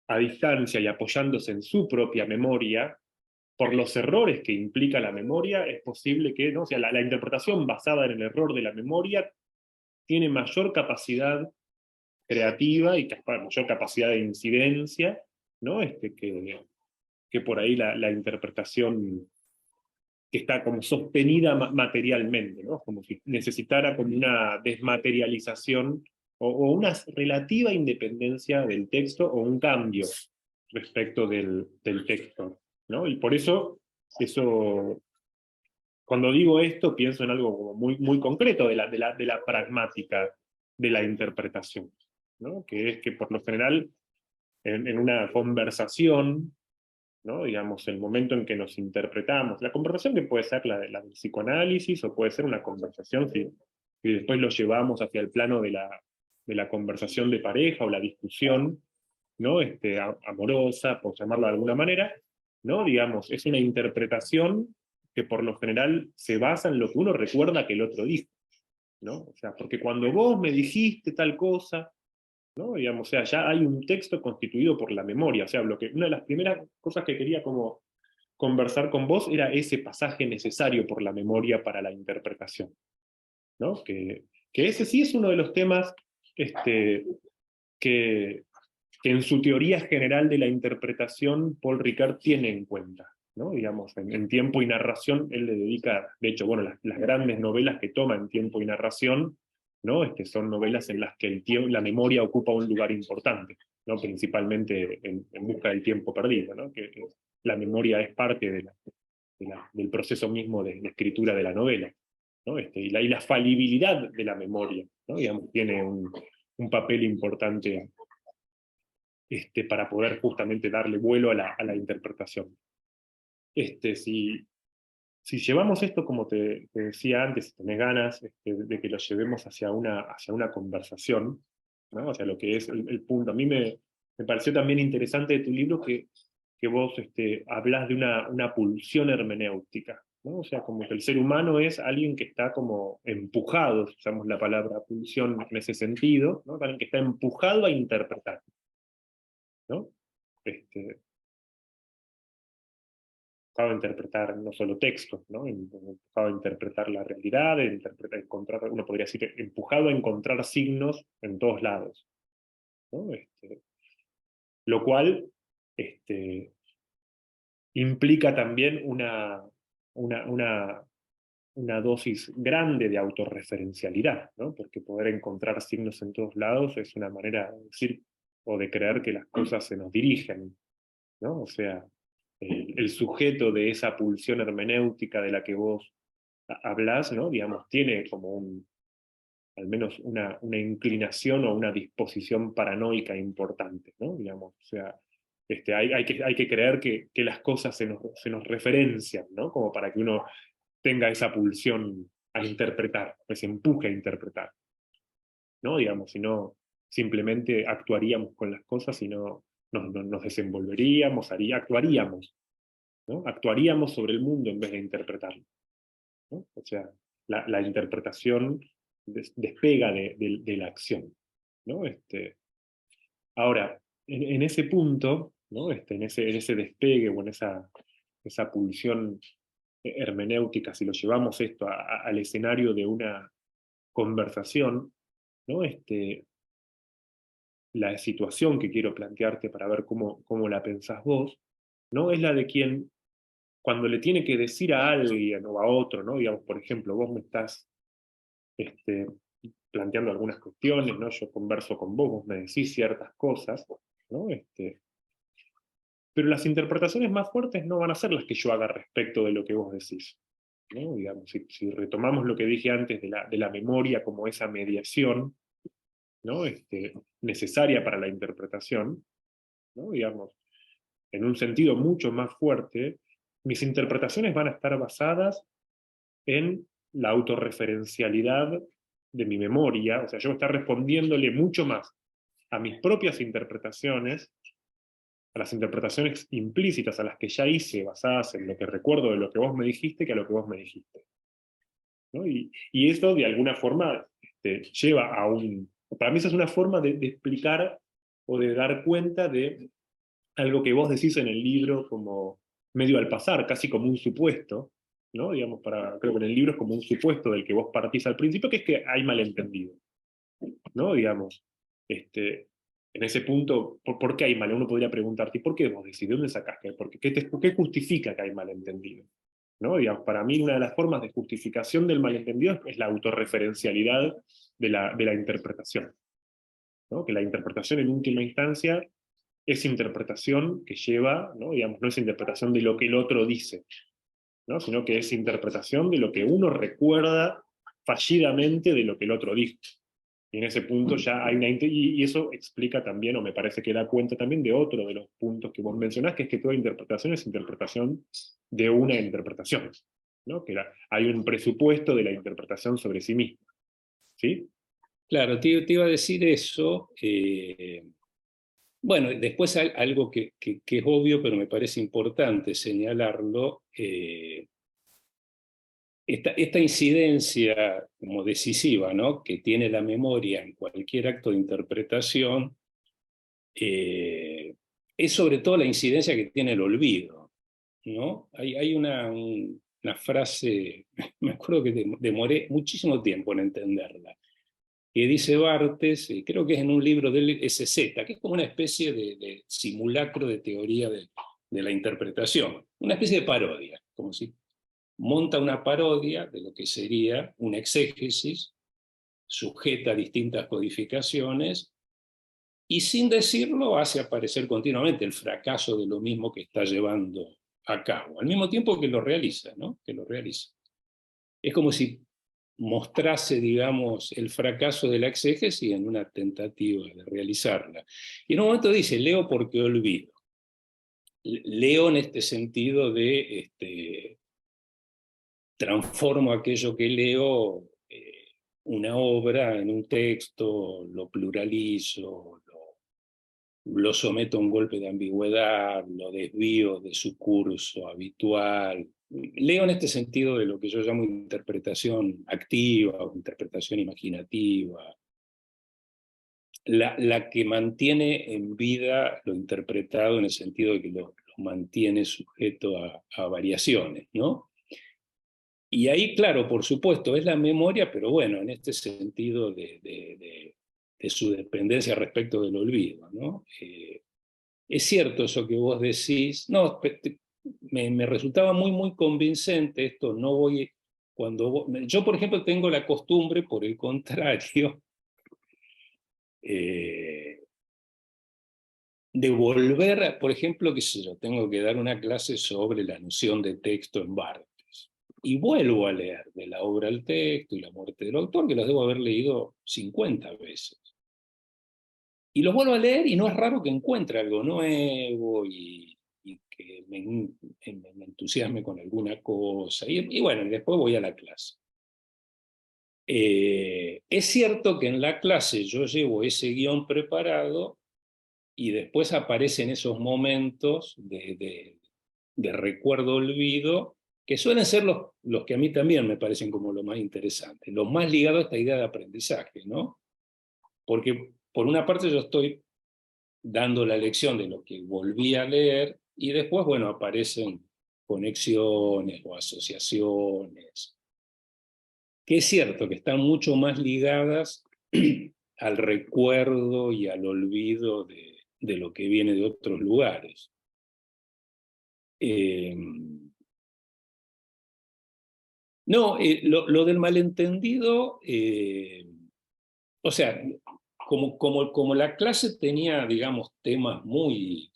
S2: a distancia y apoyándose en su propia memoria, por los errores que implica la memoria, es posible que, ¿no? O sea, la interpretación basada en el error de la memoria tiene mayor capacidad creativa y mayor capacidad de incidencia, ¿no? Que por ahí la interpretación que está como sostenida materialmente, ¿no? Como si necesitara como una desmaterialización o una relativa independencia del texto o un cambio respecto del texto, ¿no? Y por eso, cuando digo esto, pienso en algo como muy concreto de la pragmática de la interpretación, ¿no? Que es que por lo general en una conversación, ¿no? Digamos, el momento en que nos interpretamos. La conversación que puede ser la del psicoanálisis o puede ser una conversación si después lo llevamos hacia el plano de la conversación de pareja o la discusión, ¿no? Amorosa, por llamarlo de alguna manera, ¿no? Digamos, es una interpretación que por lo general se basa en lo que uno recuerda que el otro dijo, ¿no? O sea, porque cuando vos me dijiste tal cosa, ¿no? Digamos, o sea, ya hay un texto constituido por la memoria. O sea, una de las primeras cosas que quería como conversar con vos era ese pasaje necesario por la memoria para la interpretación, ¿no? Que ese sí es uno de los temas que, que en su teoría general de la interpretación Paul Ricard tiene en cuenta, ¿no? Digamos, en Tiempo y Narración él le dedica, de hecho, bueno, las grandes novelas que toma en Tiempo y Narración, ¿no? Son novelas en las que la memoria ocupa un lugar importante, ¿no? Principalmente en busca del tiempo perdido, ¿no? Que la memoria es parte del proceso mismo de escritura de la novela, ¿no? Y la falibilidad de la memoria, ¿no? Digamos, tiene un papel importante para poder justamente darle vuelo a la interpretación. Si llevamos esto, como te decía antes, si tenés ganas de que lo llevemos hacia una conversación, ¿no? O sea, lo que es el punto. A mí me pareció también interesante de tu libro que vos hablás de una pulsión hermenéutica, ¿no? O sea, como que el ser humano es alguien que está como empujado, si usamos la palabra pulsión en ese sentido, ¿no? Alguien que está empujado a interpretar, ¿no? Este, Empujado a interpretar no solo textos, ¿no? Empujado a interpretar la realidad, uno podría decir, empujado a encontrar signos en todos lados, ¿no? Lo cual este, implica también una, una, una dosis grande de autorreferencialidad, ¿no? Porque poder encontrar signos en todos lados es una manera de decir o de creer que las cosas se nos dirigen, ¿no? O sea, el sujeto de esa pulsión hermenéutica de la que vos hablás, ¿no? Digamos, tiene como al menos una inclinación o una disposición paranoica importante, ¿no? Digamos, o sea, hay que creer que las cosas se nos referencian, ¿no? Como para que uno tenga esa pulsión a interpretar, ese empuje a interpretar, ¿no? Digamos, si no, simplemente actuaríamos con las cosas y no nos desenvolveríamos, actuaríamos, ¿no? Actuaríamos sobre el mundo en vez de interpretarlo, ¿no? O sea, la interpretación despega de la acción, ¿no? Ahora, en ese punto, ¿no? En ese despegue o en esa pulsión hermenéutica, si lo llevamos esto al escenario de una conversación, ¿no? La situación que quiero plantearte para ver cómo la pensás vos, ¿no? Es la de quien, cuando le tiene que decir a alguien o a otro, ¿no? Digamos, por ejemplo, vos me estás este, planteando algunas cuestiones, ¿no? Yo converso con vos me decís ciertas cosas, ¿no? Pero las interpretaciones más fuertes no van a ser las que yo haga respecto de lo que vos decís, ¿no? Digamos, si retomamos lo que dije antes de la memoria como esa mediación, ¿no? Necesaria para la interpretación, ¿no? Digamos, en un sentido mucho más fuerte, mis interpretaciones van a estar basadas en la autorreferencialidad de mi memoria, o sea, yo voy a estar respondiéndole mucho más a mis propias interpretaciones a las interpretaciones implícitas a las que ya hice, basadas en lo que recuerdo de lo que vos me dijiste, que a lo que vos me dijiste, ¿no? Y esto de alguna forma lleva a un... Para mí esa es una forma de explicar o de dar cuenta de algo que vos decís en el libro como medio al pasar, casi como un supuesto, ¿no? Digamos, creo que en el libro es como un supuesto del que vos partís al principio, que es que hay malentendido, ¿no? Digamos, en ese punto, ¿por qué hay mal? Uno podría preguntarte, ¿y por qué vos decís? ¿De dónde sacás que? ¿Qué justifica que hay malentendido? ¿No? Digamos, para mí una de las formas de justificación del malentendido es la autorreferencialidad de la interpretación, ¿no? Que la interpretación en última instancia es interpretación que lleva, ¿no? Digamos, no es interpretación de lo que el otro dice, ¿no? Sino que es interpretación de lo que uno recuerda fallidamente de lo que el otro dijo. Y en ese punto ya hay y eso explica también, o me parece que da cuenta también de otro de los puntos que vos mencionás, que es que toda interpretación es interpretación de una interpretación, ¿no? Hay un presupuesto de la interpretación sobre sí misma, ¿sí?
S1: Claro, te iba a decir eso. Bueno, después algo que es obvio, pero me parece importante señalarlo, esta incidencia como decisiva, ¿no?, que tiene la memoria en cualquier acto de interpretación, es sobre todo la incidencia que tiene el olvido, ¿no? Hay una frase, me acuerdo que demoré muchísimo tiempo en entenderla, que dice Barthes, creo que es en un libro del SZ, que es como una especie de simulacro de teoría de la interpretación, una especie de parodia, como si monta una parodia de lo que sería una exégesis sujeta a distintas codificaciones y sin decirlo hace aparecer continuamente el fracaso de lo mismo que está llevando a cabo, al mismo tiempo que lo realiza, ¿no? Que lo realiza. Es como si mostrase, digamos, el fracaso de la exégesis en una tentativa de realizarla. Y en un momento dice, leo porque olvido. Leo en este sentido de transformo aquello que leo, una obra en un texto, lo pluralizo, lo someto a un golpe de ambigüedad, lo desvío de su curso habitual. Leo en este sentido de lo que yo llamo interpretación activa o interpretación imaginativa, la que mantiene en vida lo interpretado en el sentido de que lo mantiene sujeto a variaciones, ¿no? Y ahí, claro, por supuesto, es la memoria, pero bueno, en este sentido de su dependencia respecto del olvido, ¿no? Es cierto eso que vos decís, no, me resultaba muy, muy convincente esto, no voy, yo por ejemplo tengo la costumbre, por el contrario, eh, de volver, por ejemplo, qué sé yo, tengo que dar una clase sobre la noción de texto en Barthes, y vuelvo a leer de la obra El texto y La muerte del autor, que los debo haber leído 50 veces. Y los vuelvo a leer y no es raro que encuentre algo nuevo y que me entusiasme con alguna cosa. Y bueno, y después voy a la clase. Es cierto que en la clase yo llevo ese guión preparado y después aparecen esos momentos de recuerdo olvido, que suelen ser los que a mí también me parecen como lo más interesante, los más ligados a esta idea de aprendizaje, ¿no? Porque por una parte yo estoy dando la lección de lo que volví a leer y después, bueno, aparecen conexiones o asociaciones, que es cierto que están mucho más ligadas al recuerdo y al olvido de lo que viene de otros lugares. Eh, no, lo del malentendido, o sea, como la clase tenía, digamos, temas muy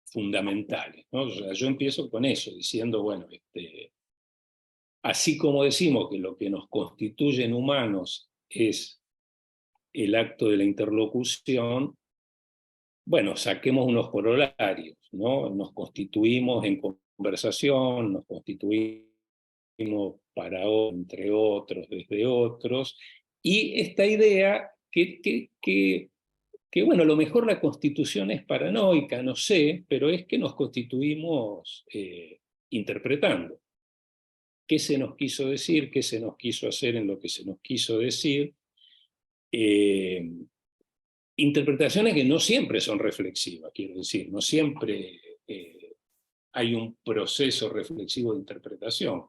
S1: fundamentales, ¿no? O sea, yo empiezo con eso, diciendo, bueno, así como decimos que lo que nos constituye en humanos es el acto de la interlocución, bueno, saquemos unos corolarios, ¿no? Nos constituimos en conversación, nos constituimos para entre otros, desde otros, y esta idea que que bueno, a lo mejor la Constitución es paranoica, no sé, pero es que nos constituimos interpretando. ¿Qué se nos quiso decir? ¿Qué se nos quiso hacer en lo que se nos quiso decir? Eh, Interpretaciones que no siempre son reflexivas, quiero decir, no siempre hay un proceso reflexivo de interpretación,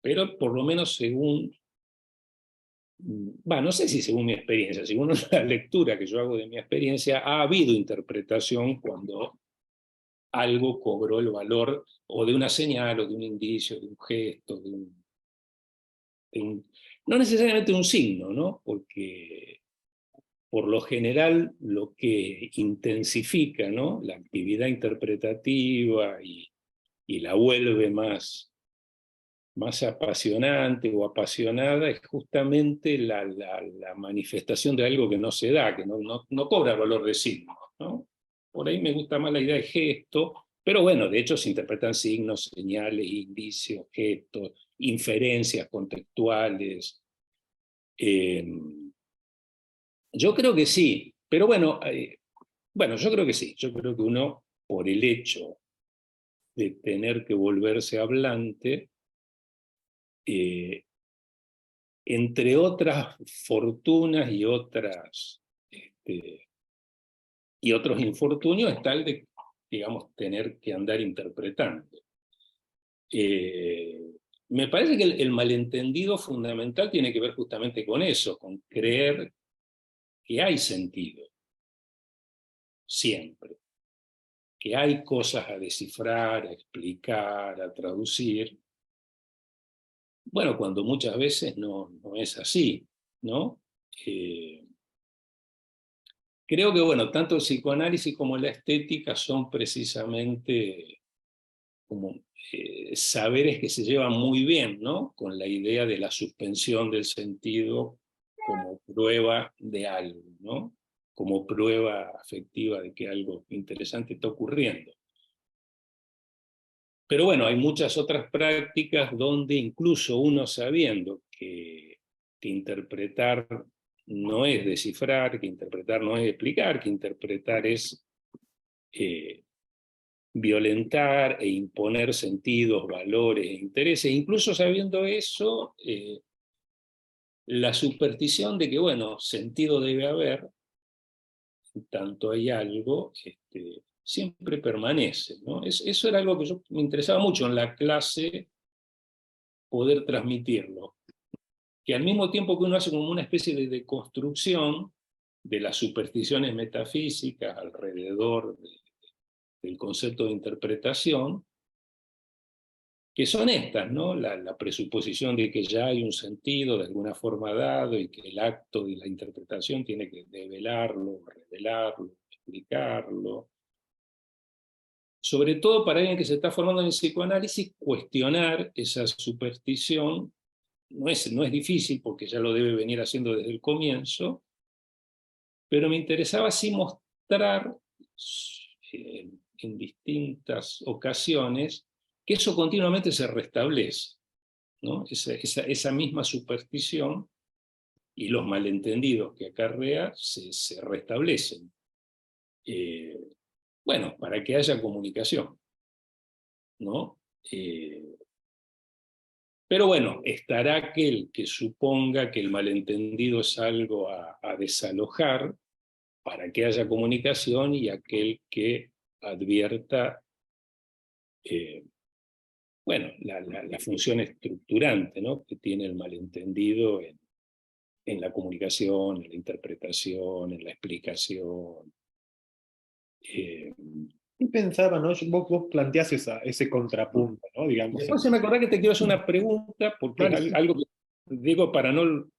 S1: pero por lo menos según, no sé si según mi experiencia, según la lectura que yo hago de mi experiencia, ha habido interpretación cuando algo cobró el valor o de una señal, o de un indicio, de un gesto, no necesariamente un signo, ¿no? Porque por lo general lo que intensifica, ¿no?, la actividad interpretativa y la vuelve más apasionante o apasionada es justamente la manifestación de algo que no se da, que no cobra valor de signo, ¿no? Por ahí me gusta más la idea de gesto, pero bueno, de hecho se interpretan signos, señales, indicios, gestos, inferencias contextuales. Eh, yo creo que sí, pero bueno, yo creo que sí, yo creo que uno, por el hecho de tener que volverse hablante, eh, entre otras fortunas y otros infortunios, está el de, digamos, tener que andar interpretando. Eh, Me parece que el malentendido fundamental tiene que ver justamente con eso, con creer que hay sentido, siempre, que hay cosas a descifrar, a explicar, a traducir. Bueno, cuando muchas veces no es así, ¿no? Eh, Creo que, bueno, tanto el psicoanálisis como la estética son precisamente como saberes que se llevan muy bien, ¿no?, con la idea de la suspensión del sentido como prueba de algo, ¿no?, como prueba afectiva de que algo interesante está ocurriendo. Pero bueno, hay muchas otras prácticas donde incluso uno sabiendo que interpretar no es descifrar, que interpretar no es explicar, que interpretar es eh, violentar e imponer sentidos, valores e intereses, incluso sabiendo eso, la superstición de que, bueno, sentido debe haber, tanto hay algo, siempre permanece, ¿no? Eso era algo que me interesaba mucho en la clase, poder transmitirlo, que al mismo tiempo que uno hace como una especie de deconstrucción de las supersticiones metafísicas alrededor del concepto de interpretación, que son estas, ¿no? La presuposición de que ya hay un sentido de alguna forma dado y que el acto de la interpretación tiene que develarlo, revelarlo, explicarlo. Sobre todo para alguien que se está formando en el psicoanálisis, cuestionar esa superstición no es difícil porque ya lo debe venir haciendo desde el comienzo, pero me interesaba así mostrar en distintas ocasiones que eso continuamente se restablece, ¿no? Esa misma superstición y los malentendidos que acarrea se restablecen. Eh, bueno, para que haya comunicación, ¿no? Pero bueno, estará aquel que suponga que el malentendido es algo a desalojar para que haya comunicación, y aquel que advierta bueno, la función estructurante, ¿no?, que tiene el malentendido en la comunicación, en la interpretación, en la explicación. Eh,
S2: Y pensaba, ¿no? Vos planteás ese contrapunto, ¿no? Digamos,
S1: Después se me acordó que te quiero hacer una pregunta, porque es
S2: vale, sí.
S1: algo que digo para no...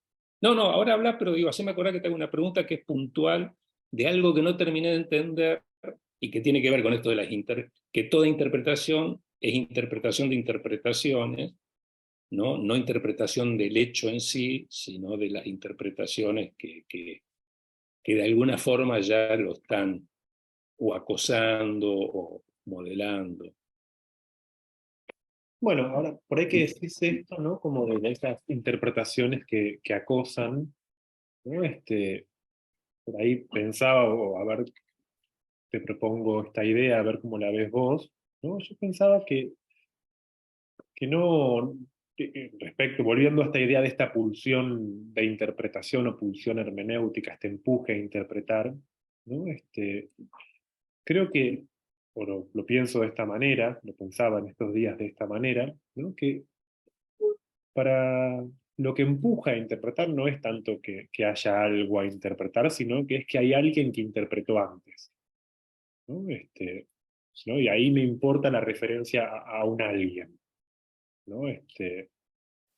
S1: No, ahora hablas, pero digo, así me acordé que te hago una pregunta que es puntual de algo que no terminé de entender y que tiene que ver con esto de que toda interpretación es interpretación de interpretaciones, ¿no? No interpretación del hecho en sí, sino de las interpretaciones que de alguna forma ya lo están o acosando o modelando.
S2: Bueno, ahora, por ahí que decís esto, ¿no? Como de esas interpretaciones que acosan, ¿no? por ahí pensaba, o a ver, te propongo esta idea, a ver cómo la ves vos, ¿no? Yo pensaba que no, respecto, volviendo a esta idea de esta pulsión de interpretación o pulsión hermenéutica, este empuje a interpretar, ¿no? Creo que, o lo pienso de esta manera, lo pensaba en estos días de esta manera, ¿no? Que para lo que empuja a interpretar no es tanto que haya algo a interpretar, sino que es que hay alguien que interpretó antes, ¿no? ¿No? Y ahí me importa la referencia a un alguien, ¿no?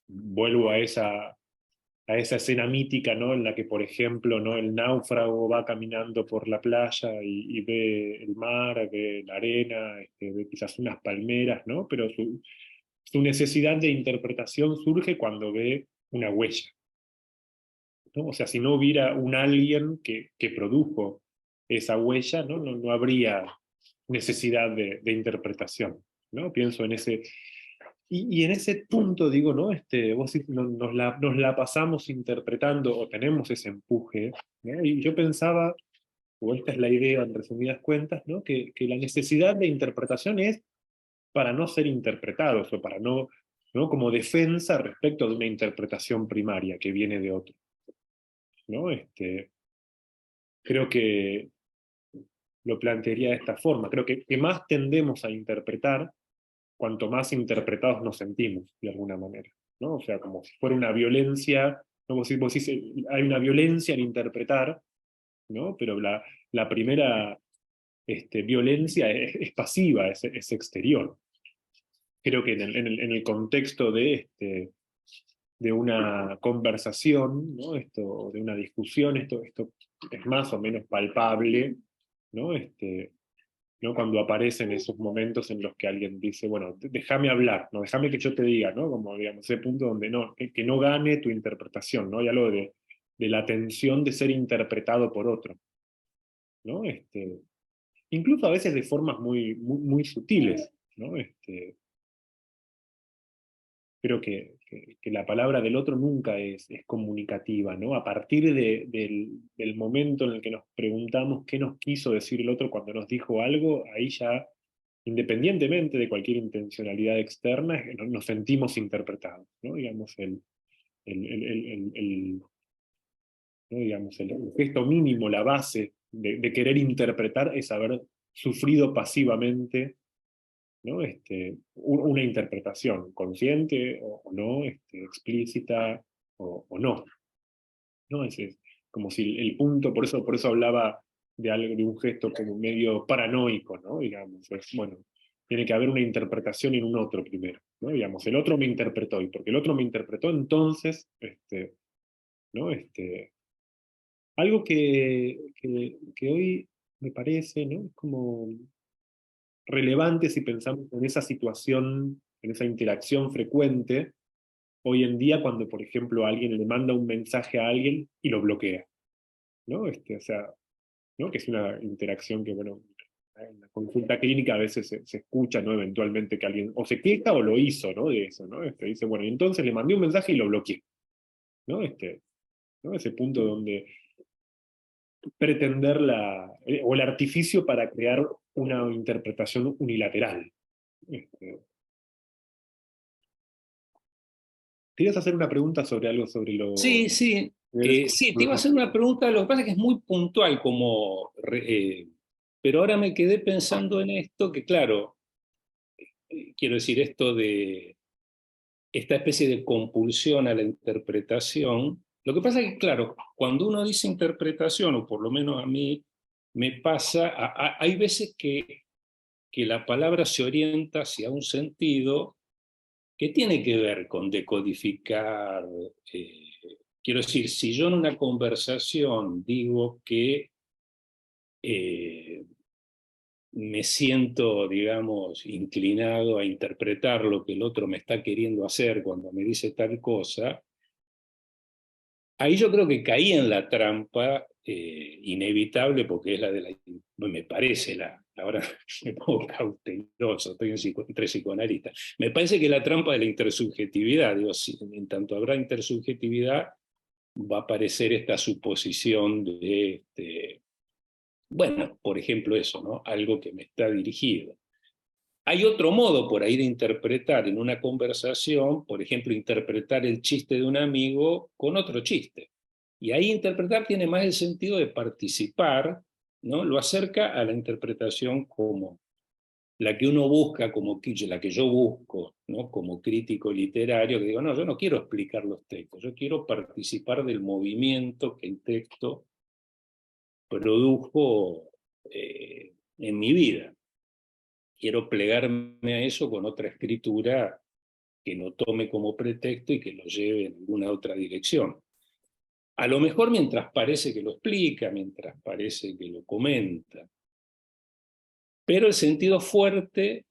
S2: Vuelvo a esa escena mítica, ¿no? En la que, por ejemplo, ¿no? El náufrago va caminando por la playa y ve el mar, ve la arena, ve quizás unas palmeras, ¿no? Pero su necesidad de interpretación surge cuando ve una huella, ¿no? O sea, si no hubiera un alguien que produjo esa huella, ¿no? No habría necesidad de interpretación, ¿no? Pienso en ese... Y en ese punto, digo, ¿no? Vos decís, nos la pasamos interpretando o tenemos ese empuje, ¿no? Y yo pensaba, o esta es la idea en resumidas cuentas, ¿no? Que la necesidad de interpretación es para no ser interpretados o para no, ¿no? Como defensa respecto de una interpretación primaria que viene de otro, ¿no? Creo que lo plantearía de esta forma. Creo que más tendemos a interpretar cuanto más interpretados nos sentimos, de alguna manera, ¿no? O sea, como si fuera una violencia, ¿no? Vos decís, hay una violencia en interpretar, ¿no? Pero la primera violencia es pasiva, es exterior. Creo que en el contexto de una conversación, ¿no? De una discusión, esto es más o menos palpable, ¿no? ¿No? Cuando aparecen esos momentos en los que alguien dice, bueno, déjame hablar, ¿no? Déjame que yo te diga, ¿no? Como, digamos, ese punto donde no, que no gane tu interpretación, ¿no? Hay algo de la tensión de ser interpretado por otro, ¿no? Incluso a veces de formas muy sutiles, ¿no? Creo que la palabra del otro nunca es comunicativa, ¿no? A partir del momento en el que nos preguntamos qué nos quiso decir el otro cuando nos dijo algo, ahí ya, independientemente de cualquier intencionalidad externa, nos sentimos interpretados, ¿no? Digamos, ¿no? Digamos, el gesto mínimo, la base querer interpretar es haber sufrido pasivamente, ¿no? Una interpretación consciente o no, explícita o no. ¿No? Es como si el punto, por eso hablaba de algo, de un gesto como medio paranoico, ¿no? Digamos, bueno, tiene que haber una interpretación en un otro primero, ¿no? Digamos, el otro me interpretó, y porque el otro me interpretó, entonces, ¿no? Algo que hoy me parece, ¿no? Es como relevante si pensamos en esa situación, en esa interacción frecuente, hoy en día cuando, por ejemplo, alguien le manda un mensaje a alguien y lo bloquea, ¿no? O sea, ¿no? Que es una interacción que, bueno, en la consulta clínica a veces se escucha, ¿no? Eventualmente que alguien o se queja o lo hizo, ¿no? De eso, ¿no? Dice, bueno, y entonces le mandé un mensaje y lo bloqueé, ¿no? ¿No? Ese punto donde pretender o el artificio para crear una interpretación unilateral. Este, ¿Querías hacer una pregunta sobre algo sobre
S1: Sí, sí. Sí, te iba a hacer una pregunta, lo que pasa es que es muy puntual, pero ahora me quedé pensando en esto, que claro, quiero decir, esto de esta especie de compulsión a la interpretación. Lo que pasa es que, claro, cuando uno dice interpretación, o por lo menos a mí me pasa, hay veces que la palabra se orienta hacia un sentido que tiene que ver con decodificar. Quiero decir, si yo en una conversación digo que eh, me siento, digamos, inclinado a interpretar lo que el otro me está queriendo hacer cuando me dice tal cosa, ahí yo creo que caí en la trampa inevitable, porque es la de la, me parece ahora me pongo cauteloso, estoy entre psicoanalistas, me parece que la trampa de la intersubjetividad, digo, si, en tanto habrá intersubjetividad, va a aparecer esta suposición de, bueno, por ejemplo eso, ¿no? Algo que me está dirigido. Hay otro modo por ahí de interpretar en una conversación, por ejemplo, interpretar el chiste de un amigo con otro chiste. Y ahí interpretar tiene más el sentido de participar, ¿no? Lo acerca a la interpretación como la que uno busca, como la que yo busco, ¿no? Como crítico literario, que digo, no, yo no quiero explicar los textos, yo quiero participar del movimiento que el texto produjo en mi vida. Quiero plegarme a eso con otra escritura que lo tome como pretexto y que lo lleve en alguna otra dirección. A lo mejor mientras parece que lo explica, mientras parece que lo comenta. Pero el sentido fuerte,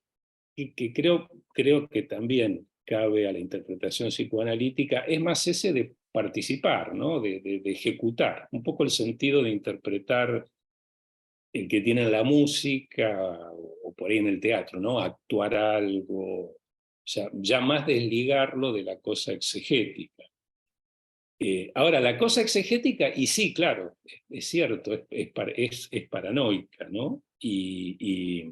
S1: y que creo que también cabe a la interpretación psicoanalítica, es más ese de participar, ¿no? de ejecutar. Un poco el sentido de interpretar el que tiene en la música o por ahí en el teatro, ¿no? Actuar algo, o sea, ya más desligarlo de la cosa exegética. Ahora, la cosa exegética, y sí, claro, es cierto, es paranoica, ¿no? Y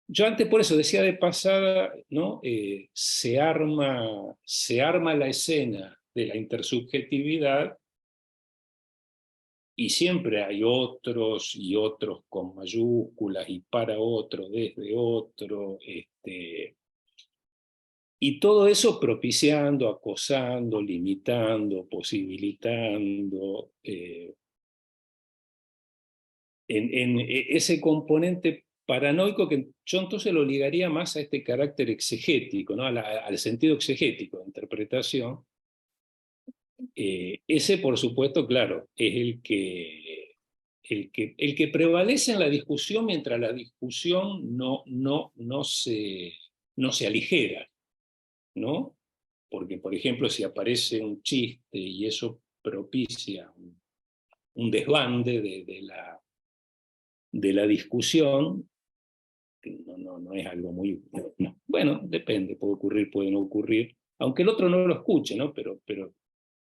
S1: yo antes por eso decía de pasada, ¿no? Se arma la escena de la intersubjetividad y siempre hay otros y otros con mayúsculas y para otro, desde otro, y todo eso propiciando, acosando, limitando, posibilitando, en ese componente paranoico que yo entonces lo ligaría más a este carácter exegético, ¿no? Al sentido exegético de interpretación. Ese, por supuesto, claro, es el que prevalece en la discusión mientras la discusión no se aligera, ¿no? Porque, por ejemplo, si aparece un chiste y eso propicia un desbande de la discusión, no es algo muy... No. Bueno, depende, puede ocurrir, puede no ocurrir, aunque el otro no lo escuche, ¿no? Pero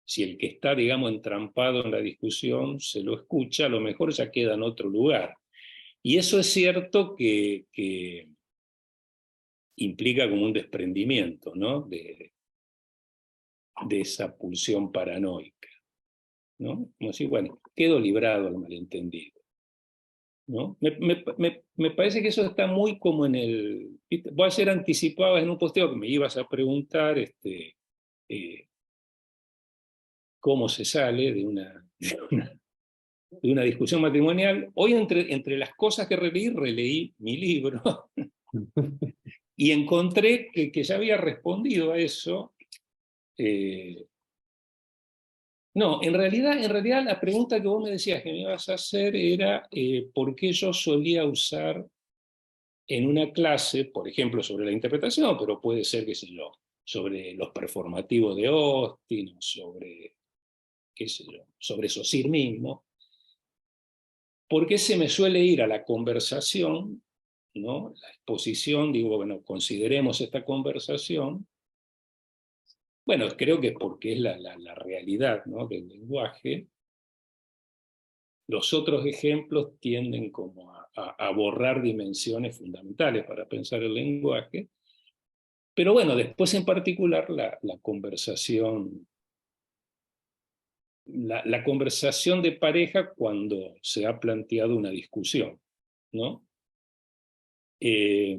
S1: si el que está, digamos, entrampado en la discusión se lo escucha, a lo mejor ya queda en otro lugar. Y eso es cierto que implica como un desprendimiento, ¿no? De esa pulsión paranoica, ¿no? Como si, bueno, quedo librado al malentendido, ¿no? Me parece que eso está muy como en el... Voy a ser anticipado en un posteo que me ibas a preguntar eh, cómo se sale de una discusión matrimonial. Hoy, entre las cosas que releí mi libro y encontré que ya había respondido a eso. No, en realidad la pregunta que vos me decías que me ibas a hacer era por qué yo solía usar en una clase, por ejemplo, sobre la interpretación, pero puede ser, qué sé yo, sobre los performativos de Austin, sobre, qué sé yo, sobre Saussure mismo, ¿por qué se me suele ir a la conversación, ¿no? La exposición, digo, bueno, consideremos esta conversación. Bueno, creo que es porque es la realidad, ¿no? Del lenguaje. Los otros ejemplos tienden como a borrar dimensiones fundamentales para pensar el lenguaje. Pero bueno, después en particular la conversación, la conversación de pareja cuando se ha planteado una discusión, ¿no? Eh,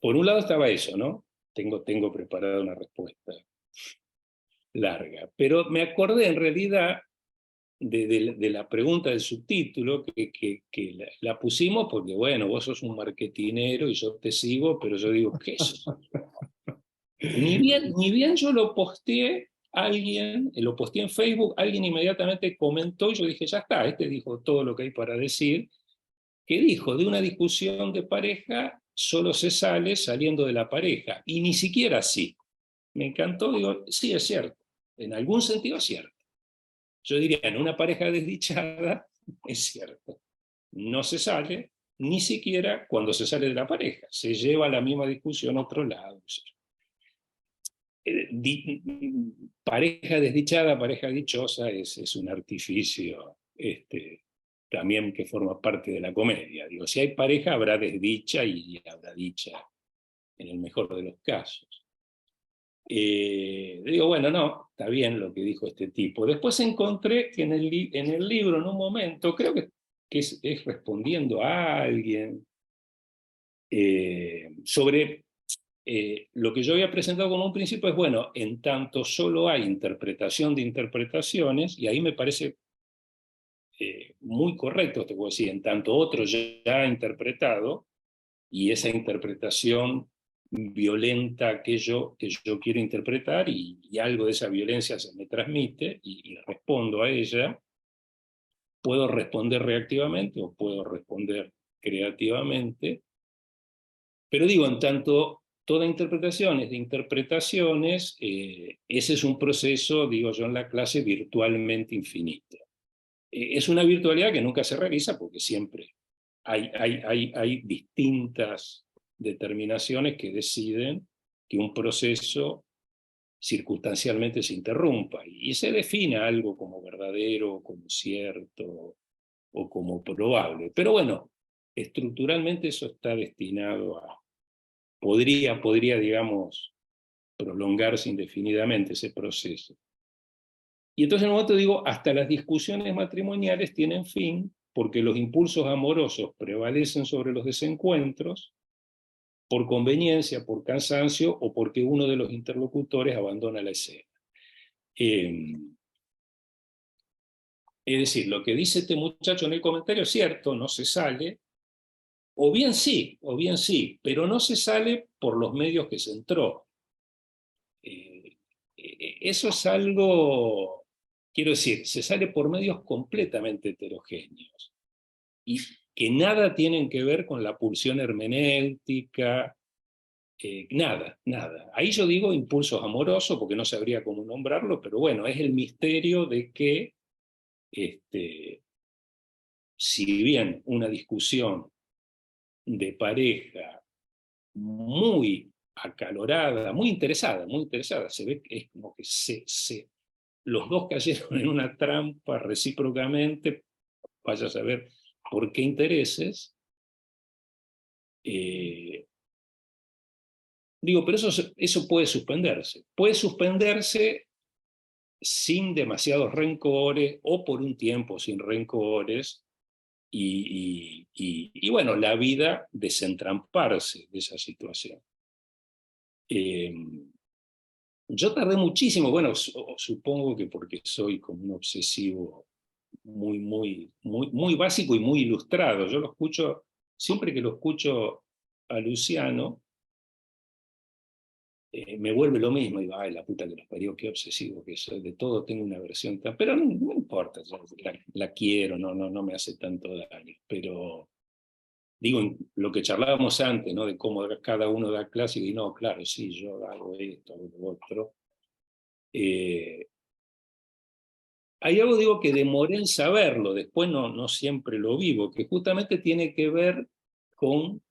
S1: por un lado estaba eso, ¿no? Tengo preparada una respuesta larga, pero me acordé en realidad de la pregunta del subtítulo, que la pusimos porque, bueno, vos sos un marketinero y yo te sigo, pero yo digo, ¿qué es eso? Ni bien yo lo posteé, lo posteé en Facebook, alguien inmediatamente comentó y yo dije, ya está, este dijo todo lo que hay para decir, que dijo, de una discusión de pareja solo se sale saliendo de la pareja, y ni siquiera así. Me encantó, digo, sí, es cierto, en algún sentido es cierto. Yo diría, en una pareja desdichada, es cierto, no se sale, ni siquiera cuando se sale de la pareja, se lleva la misma discusión a otro lado. pareja desdichada, pareja dichosa es un artificio también que forma parte de la comedia. Digo, si hay pareja habrá desdicha y habrá dicha en el mejor de los casos. Digo, bueno, no, está bien lo que dijo este tipo. Después encontré que en el libro, en un momento, creo que es respondiendo a alguien, sobre lo que yo había presentado como un principio es, bueno, en tanto solo hay interpretación de interpretaciones, y ahí me parece muy correcto, te puedo decir, en tanto otro ya ha interpretado, y esa interpretación violenta aquello que yo quiero interpretar, y algo de esa violencia se me transmite, y respondo a ella, puedo responder reactivamente o puedo responder creativamente, pero digo, en tanto toda interpretación es de interpretaciones, ese es un proceso, digo yo en la clase, virtualmente infinito. Es una virtualidad que nunca se realiza porque siempre hay distintas determinaciones que deciden que un proceso circunstancialmente se interrumpa y se define algo como verdadero, como cierto o como probable. Pero bueno, estructuralmente eso está destinado a, podría digamos, prolongarse indefinidamente ese proceso. Y entonces en un momento digo, hasta las discusiones matrimoniales tienen fin porque los impulsos amorosos prevalecen sobre los desencuentros por conveniencia, por cansancio o porque uno de los interlocutores abandona la escena. Es decir, lo que dice este muchacho en el comentario es cierto, no se sale, o bien sí, pero no se sale por los medios que se entró. Eso es algo, quiero decir, se sale por medios completamente heterogéneos y que nada tienen que ver con la pulsión hermenéutica, nada. Ahí yo digo impulsos amorosos porque no sabría cómo nombrarlo, pero bueno, es el misterio de que, si bien una discusión de pareja muy acalorada, muy interesada, se ve que es como que los dos cayeron en una trampa recíprocamente, vaya a saber por qué intereses. Digo, pero eso puede suspenderse sin demasiados rencores o por un tiempo sin rencores y bueno, la vida desentramparse de esa situación. Eh, yo tardé muchísimo, bueno, supongo que porque soy como un obsesivo muy básico y muy ilustrado. Yo lo escucho, siempre que lo escucho a Luciano, me vuelve lo mismo, y digo, ay, la puta que los parió, qué obsesivo que soy, de todo tengo una versión tan, pero no importa, la quiero, no me hace tanto daño, pero digo, lo que charlábamos antes, ¿no? De cómo cada uno da clase, y no, claro, sí, yo hago esto, hago lo otro. Hay algo, digo, que demoré en saberlo, después no siempre lo vivo, que justamente tiene que ver con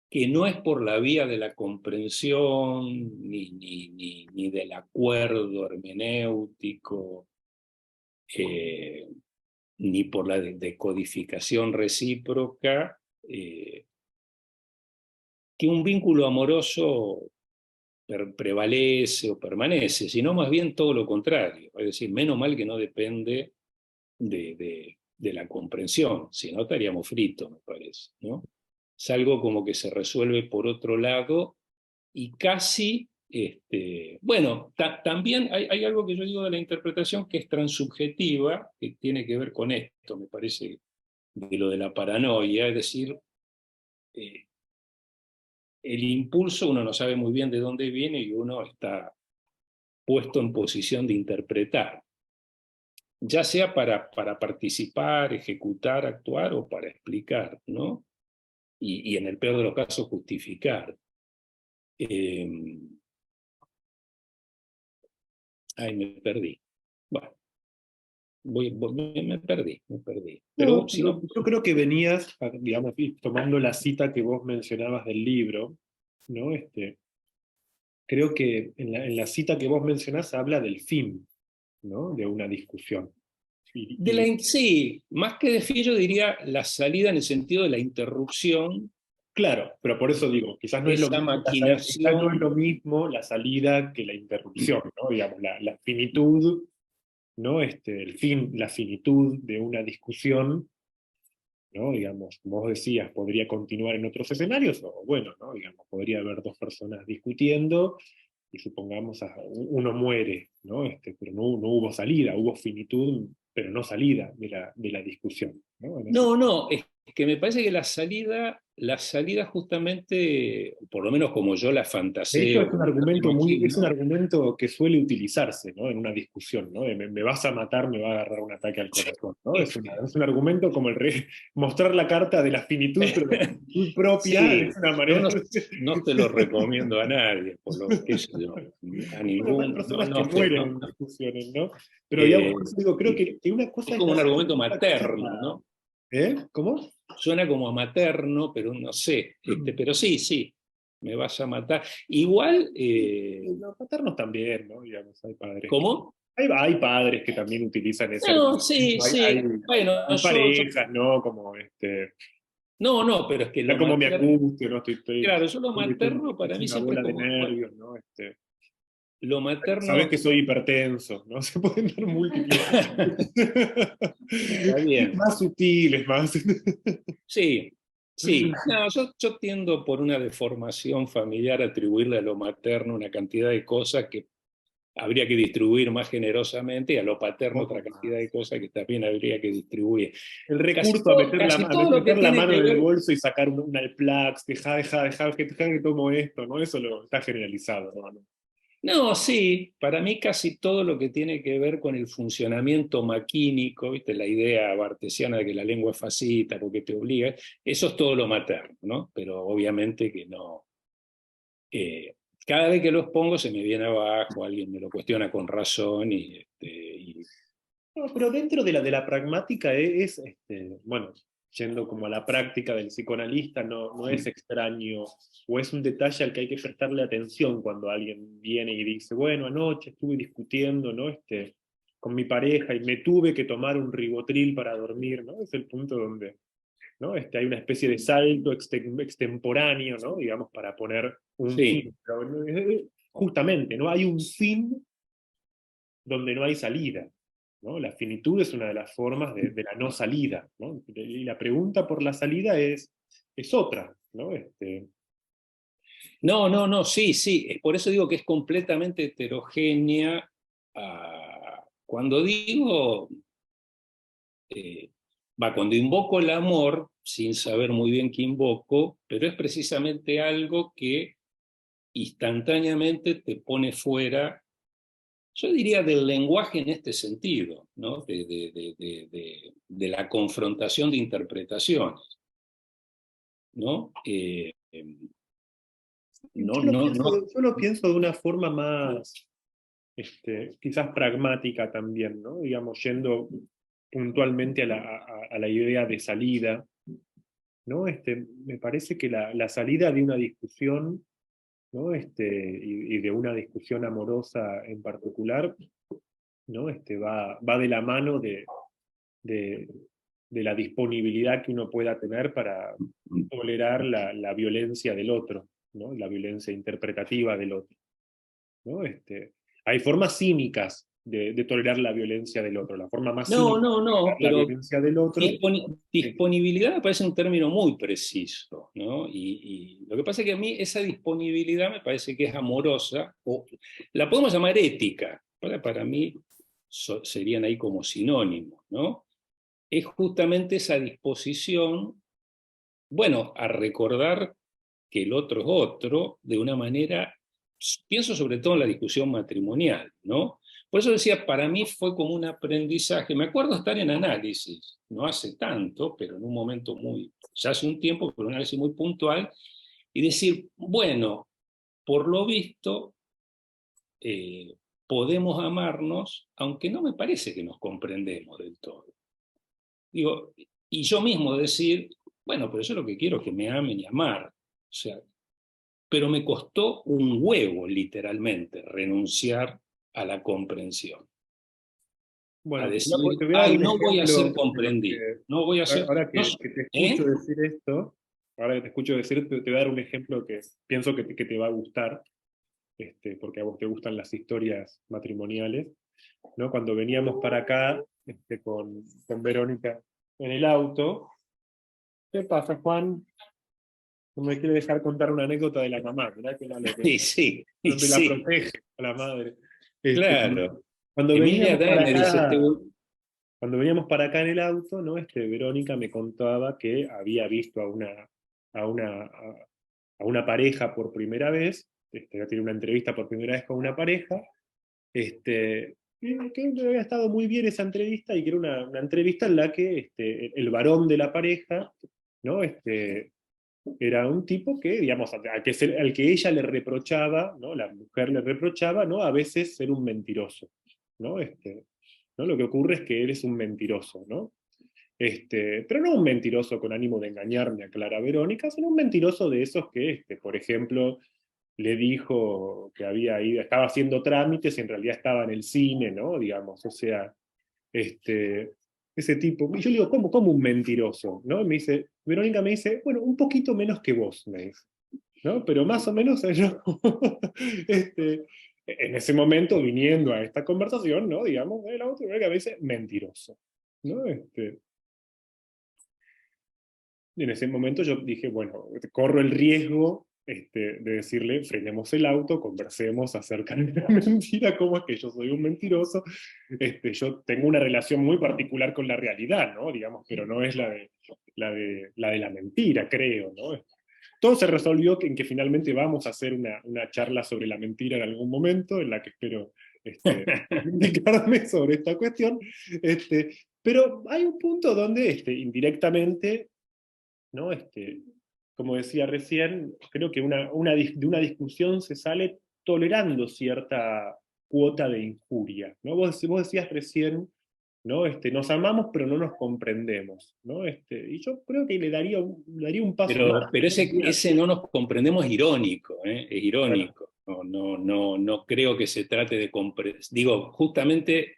S1: que no es por la vía de la comprensión ni del acuerdo hermenéutico, ni por la decodificación recíproca, que un vínculo amoroso prevalece o permanece, sino más bien todo lo contrario. Es decir, menos mal que no depende de la comprensión, si no estaríamos fritos, me parece, ¿no? Es algo como que se resuelve por otro lado y casi, bueno, también hay algo que yo digo de la interpretación que es transubjetiva, que tiene que ver con esto, me parece, de lo de la paranoia, es decir, eh, el impulso uno no sabe muy bien de dónde viene y uno está puesto en posición de interpretar, ya sea para participar, ejecutar, actuar o para explicar, ¿no? Y en el peor de los casos justificar. Ay, me perdí. Bueno, me perdí.
S2: No,
S1: Pero si
S2: pero
S1: no,
S2: yo creo que venías, digamos, tomando la cita que vos mencionabas del libro, ¿no? creo que en la cita que vos mencionás habla del fin, ¿no? De una discusión.
S1: Sí, más que de fin, yo diría la salida en el sentido de la interrupción,
S2: Claro, pero por eso digo, quizás no es lo
S1: esa
S2: mismo quizás no es
S1: maquinación.
S2: lo mismo la salida que la interrupción, ¿no? Digamos, la finitud, ¿no? El fin, la finitud de una discusión, ¿no? Digamos, como vos decías, podría continuar en otros escenarios, o bueno, ¿no? Digamos, podría haber dos personas discutiendo y supongamos uno muere, ¿no? Pero no hubo salida, hubo finitud, pero no salida de la discusión, ¿no? En ese
S1: No, no, es que me parece que la salida justamente, por lo menos como yo la
S2: De hecho,
S1: fantaseo, como yo la
S2: es un
S1: imagino.
S2: argumento que suele utilizarse, ¿no? En una discusión, ¿no? De me vas a matar, me va a agarrar un ataque al corazón, ¿no? Es un argumento como mostrar la carta de la finitud, pero la finitud propia
S1: Sí,
S2: es una
S1: yo
S2: manera
S1: no,
S2: de...
S1: no te lo recomiendo a nadie, por lo que sé yo, a
S2: Bueno, hay
S1: ningún, no,
S2: personas que
S1: no sé,
S2: mueren
S1: no,
S2: en discusiones, ¿no? Pero digamos,
S1: eh,
S2: por eso digo, creo que una cosa
S1: es
S2: es
S1: como
S2: la
S1: un argumento
S2: salida, otra cosa es
S1: materno,
S2: la...
S1: ¿no?
S2: ¿Eh? ¿Cómo?
S1: Suena como a materno, pero no sé, pero sí, sí, me vas a matar. Igual,
S2: Los paternos también, ¿no? Digamos, hay padres que...
S1: ¿cómo?
S2: Hay padres que también utilizan ese
S1: No,
S2: argumento.
S1: sí, sí, bueno,
S2: Hay parejas, ¿no? Como
S1: no, no, pero es que
S2: ya
S1: lo
S2: como me
S1: materno,
S2: angustio, ¿no?
S1: claro, yo lo
S2: Estoy
S1: materno para
S2: hecho
S1: mí
S2: una
S1: siempre es
S2: bola de
S1: como, bueno,
S2: nervios, ¿no?
S1: lo
S2: Sabes
S1: materno
S2: que soy hipertenso, ¿no? Se pueden dar múltiples.
S1: está bien.
S2: Más sutiles, más.
S1: Sí, sí. No, yo tiendo por una deformación familiar a atribuirle a lo materno una cantidad de cosas que habría que distribuir más generosamente y a lo
S2: Un
S1: paterno
S2: poco
S1: otra cantidad
S2: más.
S1: de cosas que también habría que distribuir.
S2: El recurso a
S1: Casi todo lo que
S2: meter la
S1: tiene
S2: mano
S1: que
S2: en el
S1: ver.
S2: bolso y sacar un Alplax, deja que tomo esto, ¿no? Eso está generalizado, ¿no?
S1: No, sí, para mí casi todo lo que tiene que ver con el funcionamiento maquínico, ¿viste? La idea bartesiana de que la lengua es facilita porque te obliga, eso es todo lo materno, ¿no? Pero obviamente que no. eh, Cada vez que lo expongo se me viene abajo, alguien me lo cuestiona con razón y
S2: No, pero dentro de la pragmática bueno, yendo como a la práctica del psicoanalista, no es extraño o es un detalle al que hay que prestarle atención cuando alguien viene y dice, bueno, anoche estuve discutiendo, ¿no? Con mi pareja y me tuve que tomar un ribotril para dormir, ¿no? Es el punto donde, ¿no? Hay una especie de salto extemporáneo, ¿no? Digamos, para poner un
S1: sí.
S2: fin. Pero, justamente, ¿no? Hay un fin donde no hay salida, ¿no? La finitud es una de las formas de la no salida, ¿no? Y la pregunta por la salida es otra, ¿no?
S1: No, no, no, sí, sí, por eso digo que es completamente heterogénea. Cuando digo, eh, cuando invoco el amor, sin saber muy bien qué invoco, pero es precisamente algo que instantáneamente te pone fuera, yo diría del lenguaje en este sentido, ¿no? De la confrontación de interpretaciones, ¿no? No, no, no.
S2: Yo lo pienso de una forma más, quizás pragmática también, ¿no? Digamos, yendo puntualmente a la idea de salida, ¿no? Me parece que la salida de una discusión, ¿no? Y de una discusión amorosa en particular, ¿no? Va de la mano de, de la disponibilidad que uno pueda tener para tolerar la violencia del otro, ¿no? La violencia interpretativa del otro, ¿no? Hay formas cínicas de tolerar la violencia del otro. La forma más
S1: No,
S2: cínica
S1: no,
S2: de tolerar
S1: no,
S2: la
S1: pero
S2: violencia del otro es...
S1: disponibilidad me parece un término muy preciso, ¿no? Y lo que pasa es que a mí esa disponibilidad me parece que es amorosa, o la podemos llamar ética, para mí serían ahí como sinónimos, ¿no? Es justamente esa disposición, bueno, a recordar que el otro es otro de una manera, pienso sobre todo en la discusión matrimonial, ¿no? Por eso decía, para mí fue como un aprendizaje. Me acuerdo estar en análisis, no hace tanto, pero en un momento muy, ya hace un tiempo, pero un análisis muy puntual, y decir, bueno, por lo visto, podemos amarnos, aunque no me parece que nos comprendemos del todo. Digo, y yo mismo decir, bueno, pero yo lo que quiero es que me amen y amar. O sea, pero me costó un huevo, literalmente, renunciar a la comprensión. A
S2: Bueno,
S1: decir,
S2: te voy a dar
S1: ay,
S2: un
S1: no voy a ser
S2: ejemplo de lo
S1: comprendido,
S2: que,
S1: no voy a ser,
S2: ahora
S1: no,
S2: que te escucho
S1: ¿eh?
S2: decir esto, ahora que te escucho decir, te voy a dar un ejemplo que pienso que te va a gustar, porque a vos te gustan las historias matrimoniales, ¿no? Cuando veníamos para acá con Verónica en el auto, ¿qué pasa, Juan? No me quiere dejar contar una anécdota de la mamá, ¿verdad? Que
S1: Y sí, y
S2: donde la
S1: sí,
S2: protege a la madre. Este,
S1: claro.
S2: cuando
S1: Emilia
S2: veníamos
S1: también
S2: para
S1: me dice,
S2: acá, cuando veníamos para acá en el auto, ¿no? Verónica me contaba que había visto a una, a, a una pareja por primera vez, había tenido una entrevista por primera vez con una pareja, que había estado muy bien esa entrevista y que era una entrevista en la que el varón de la pareja, ¿no? Era un tipo que, digamos, al que ella le reprochaba, ¿no? La mujer le reprochaba, ¿no? A veces ser un mentiroso, ¿no? ¿No? Lo que ocurre es que él es un mentiroso, ¿no? Pero no un mentiroso con ánimo de engañarme a Clara Verónica, sino un mentiroso de esos que, por ejemplo, le dijo que había ido, estaba haciendo trámites y en realidad estaba en el cine, ¿no? Digamos, o sea, ese tipo. Y yo le digo, ¿cómo un mentiroso? ¿No? Y me dice, Verónica me dice, bueno, un poquito menos que vos, me dice, ¿no? Pero más o menos yo, en ese momento, viniendo a esta conversación, ¿no? Digamos, la otra Verónica me dice, mentiroso, ¿no? Y en ese momento yo dije, bueno, corro el riesgo de decirle, frenemos el auto, conversemos acerca de la mentira, cómo es que yo soy un mentiroso. Yo tengo una relación muy particular con la realidad, ¿no? Digamos, pero no es la de la mentira, creo, ¿no? Todo se resolvió en que finalmente vamos a hacer una charla sobre la mentira en algún momento, en la que espero indicarme sobre esta cuestión. Pero hay un punto donde indirectamente, ¿no? Como decía recién, creo que de una discusión se sale tolerando cierta cuota de injuria, ¿no? Vos decías recién, ¿no? Nos amamos pero no nos comprendemos, ¿no? Y yo creo que le daría un paso más.
S1: pero ese no nos comprendemos es irónico, ¿eh? Es
S2: Bueno,
S1: irónico. No creo que se trate de comprender. Digo, justamente,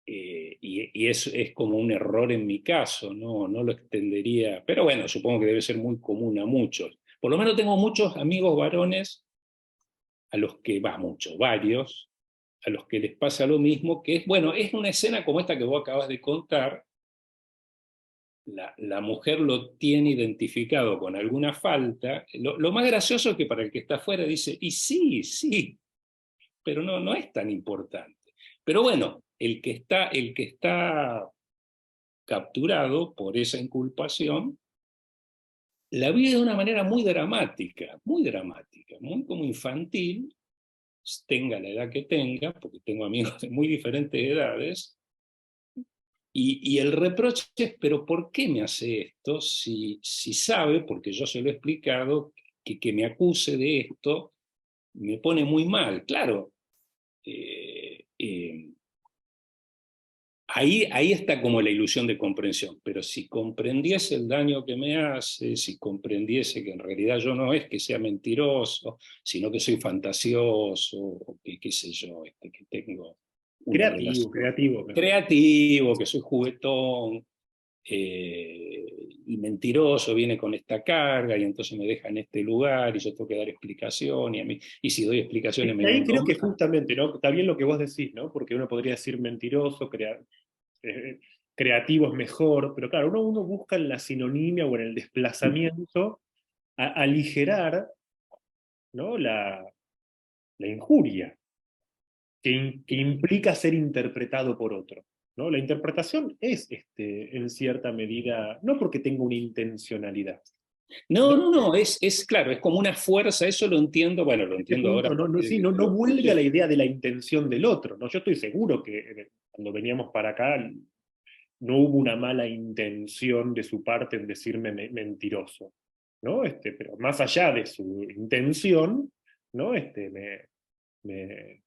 S1: y es como un error en mi caso, no lo extendería, pero bueno, supongo que debe ser muy común a muchos. Por lo menos tengo muchos amigos varones a los que, muchos, varios, a los que les pasa lo mismo, que es, bueno, es una escena como esta que vos acabas de contar. La mujer lo tiene identificado con alguna falta. Lo más gracioso es que para el que está afuera dice, y sí, sí, pero no es tan importante. Pero bueno, el que está capturado por esa inculpación, la vive de una manera muy dramática, muy como infantil, tenga la edad que tenga, porque tengo amigos de muy diferentes edades. Y el reproche es, pero ¿por qué me hace esto si sabe, porque yo se lo he explicado, que me acuse de esto me pone muy mal? Claro, eh, eh, ahí está como la ilusión de comprensión, pero si comprendiese el daño que me hace, si comprendiese que en realidad yo no es que sea mentiroso, sino que soy fantasioso, o que qué sé yo, que tengo una
S2: creativo,
S1: relación
S2: creativo, mejor.
S1: creativo, que soy juguetón, y mentiroso, viene con esta carga y entonces me deja en este lugar y yo tengo que dar explicación y si doy
S2: Es
S1: explicaciones me
S2: que ahí
S1: nombro
S2: creo que
S1: mal.
S2: justamente, ¿no? Está bien lo que vos decís, ¿no? Porque uno podría decir mentiroso, eh, creativo es mejor, pero claro, uno busca en la sinonimia o en el desplazamiento aligerar, ¿no? La injuria que implica ser interpretado por otro, ¿no? La interpretación es, en cierta medida, no porque tenga una intencionalidad,
S1: No,
S2: ¿no?
S1: no, no, es claro, es como una fuerza, eso lo entiendo, bueno, lo
S2: Este
S1: entiendo ahora
S2: punto
S1: a
S2: no, no,
S1: partir de
S2: sí,
S1: que te
S2: no
S1: lo
S2: vuelve a la
S1: escuché.
S2: idea de la intención del otro, ¿no? Yo estoy seguro que cuando veníamos para acá no hubo una mala intención de su parte en decirme mentiroso, ¿no? Pero más allá de su intención, ¿no? Me, me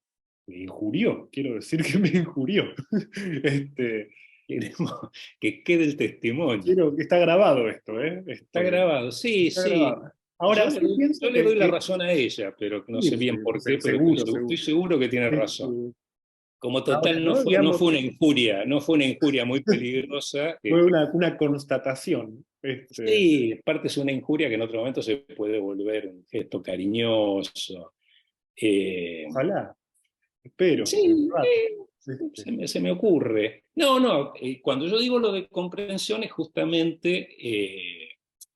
S2: injurió, quiero decir que me injurió. Este,
S1: Queremos que quede el testimonio.
S2: quiero que está grabado esto, ¿eh?
S1: Está grabado, sí,
S2: Está
S1: sí.
S2: grabado. Ahora, sí
S1: Yo
S2: pienso
S1: le doy la
S2: que
S1: razón a ella, pero no
S2: sí,
S1: sé
S2: sí,
S1: bien por qué, pero
S2: seguro,
S1: estoy
S2: seguro.
S1: seguro que tiene razón.
S2: Este,
S1: Como
S2: ahora,
S1: total
S2: ¿no?
S1: no
S2: Digamos,
S1: fue una injuria, no fue una injuria muy peligrosa.
S2: fue una constatación.
S1: Sí, aparte es una injuria que en otro momento se puede volver un gesto cariñoso. Eh,
S2: Ojalá, espero, en un
S1: sí,
S2: rato.
S1: se me ocurre. No, no, cuando yo digo lo de comprensión es justamente,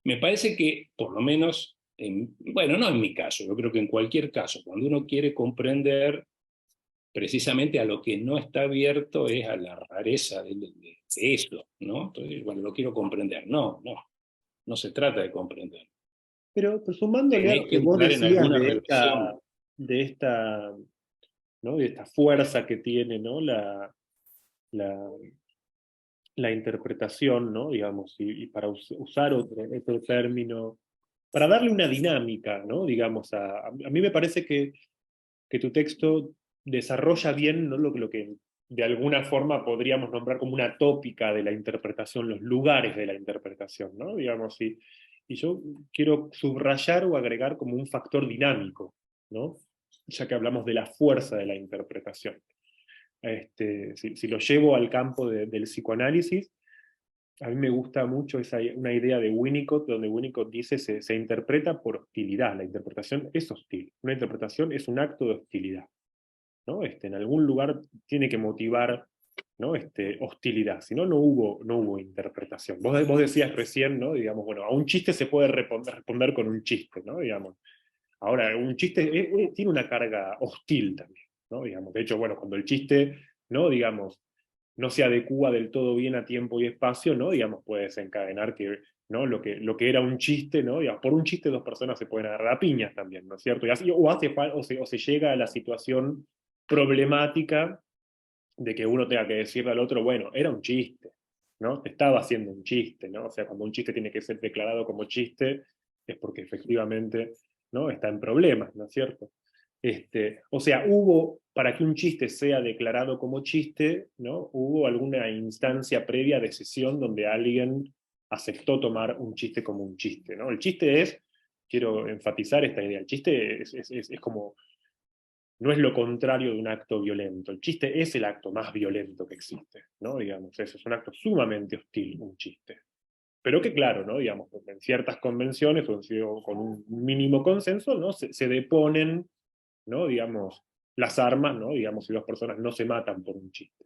S1: me parece que por lo menos, bueno, no en mi caso, yo creo que en cualquier caso, cuando uno quiere comprender, precisamente a lo que no está abierto es a la rareza de eso, ¿no? Entonces, bueno, lo quiero comprender. No, no, no se trata de comprender.
S2: Pero sumándole a
S1: Tenés
S2: lo
S1: que
S2: que vos
S1: entrar en
S2: decías
S1: alguna relación.
S2: de esta, ¿no? De esta fuerza que tiene, ¿no? La, la interpretación, ¿no? Digamos, y para usar otro término, para darle una dinámica, ¿no? Digamos, a mí me parece que tu texto desarrolla bien, ¿no? Lo que de alguna forma podríamos nombrar como una tópica de la interpretación, los lugares de la interpretación, ¿no? Digamos, y yo quiero subrayar o agregar como un factor dinámico, ¿no? Ya que hablamos de la fuerza de la interpretación. Si lo llevo al campo del psicoanálisis, a mí me gusta mucho una idea de Winnicott, donde Winnicott dice se interpreta por hostilidad. La interpretación es hostil. Una interpretación es un acto de hostilidad, ¿no? En algún lugar tiene que motivar, ¿no? Hostilidad, si no, no hubo interpretación. Vos decías recién, ¿no? Digamos, bueno, a un chiste se puede responder con un chiste, ¿no? Digamos. Ahora, un chiste tiene una carga hostil también, ¿no? Digamos, de hecho, bueno, cuando el chiste, ¿no? Digamos, no se adecúa del todo bien a tiempo y espacio, ¿no? Digamos, puede desencadenar que, ¿no? Lo que era un chiste, ¿no? Digamos, por un chiste dos personas se pueden agarrar a piñas también, ¿no es cierto? O se llega a la situación problemática de que uno tenga que decirle al otro, bueno, era un chiste, ¿no? Estaba haciendo un chiste, ¿no? O sea, cuando un chiste tiene que ser declarado como chiste, es porque efectivamente, ¿no? Está en problemas, ¿no es cierto? O sea, para que un chiste sea declarado como chiste, ¿no? Hubo alguna instancia previa de sesión donde alguien aceptó tomar un chiste como un chiste, ¿no? El chiste quiero enfatizar esta idea, el chiste es como no es lo contrario de un acto violento. El chiste es el acto más violento que existe, ¿no? Digamos, eso es un acto sumamente hostil, un chiste. Pero que claro, ¿no? Digamos, en ciertas convenciones o con un mínimo consenso, ¿no? Se deponen, ¿no? Digamos, las armas, ¿no? Digamos, si dos personas no se matan por un chiste,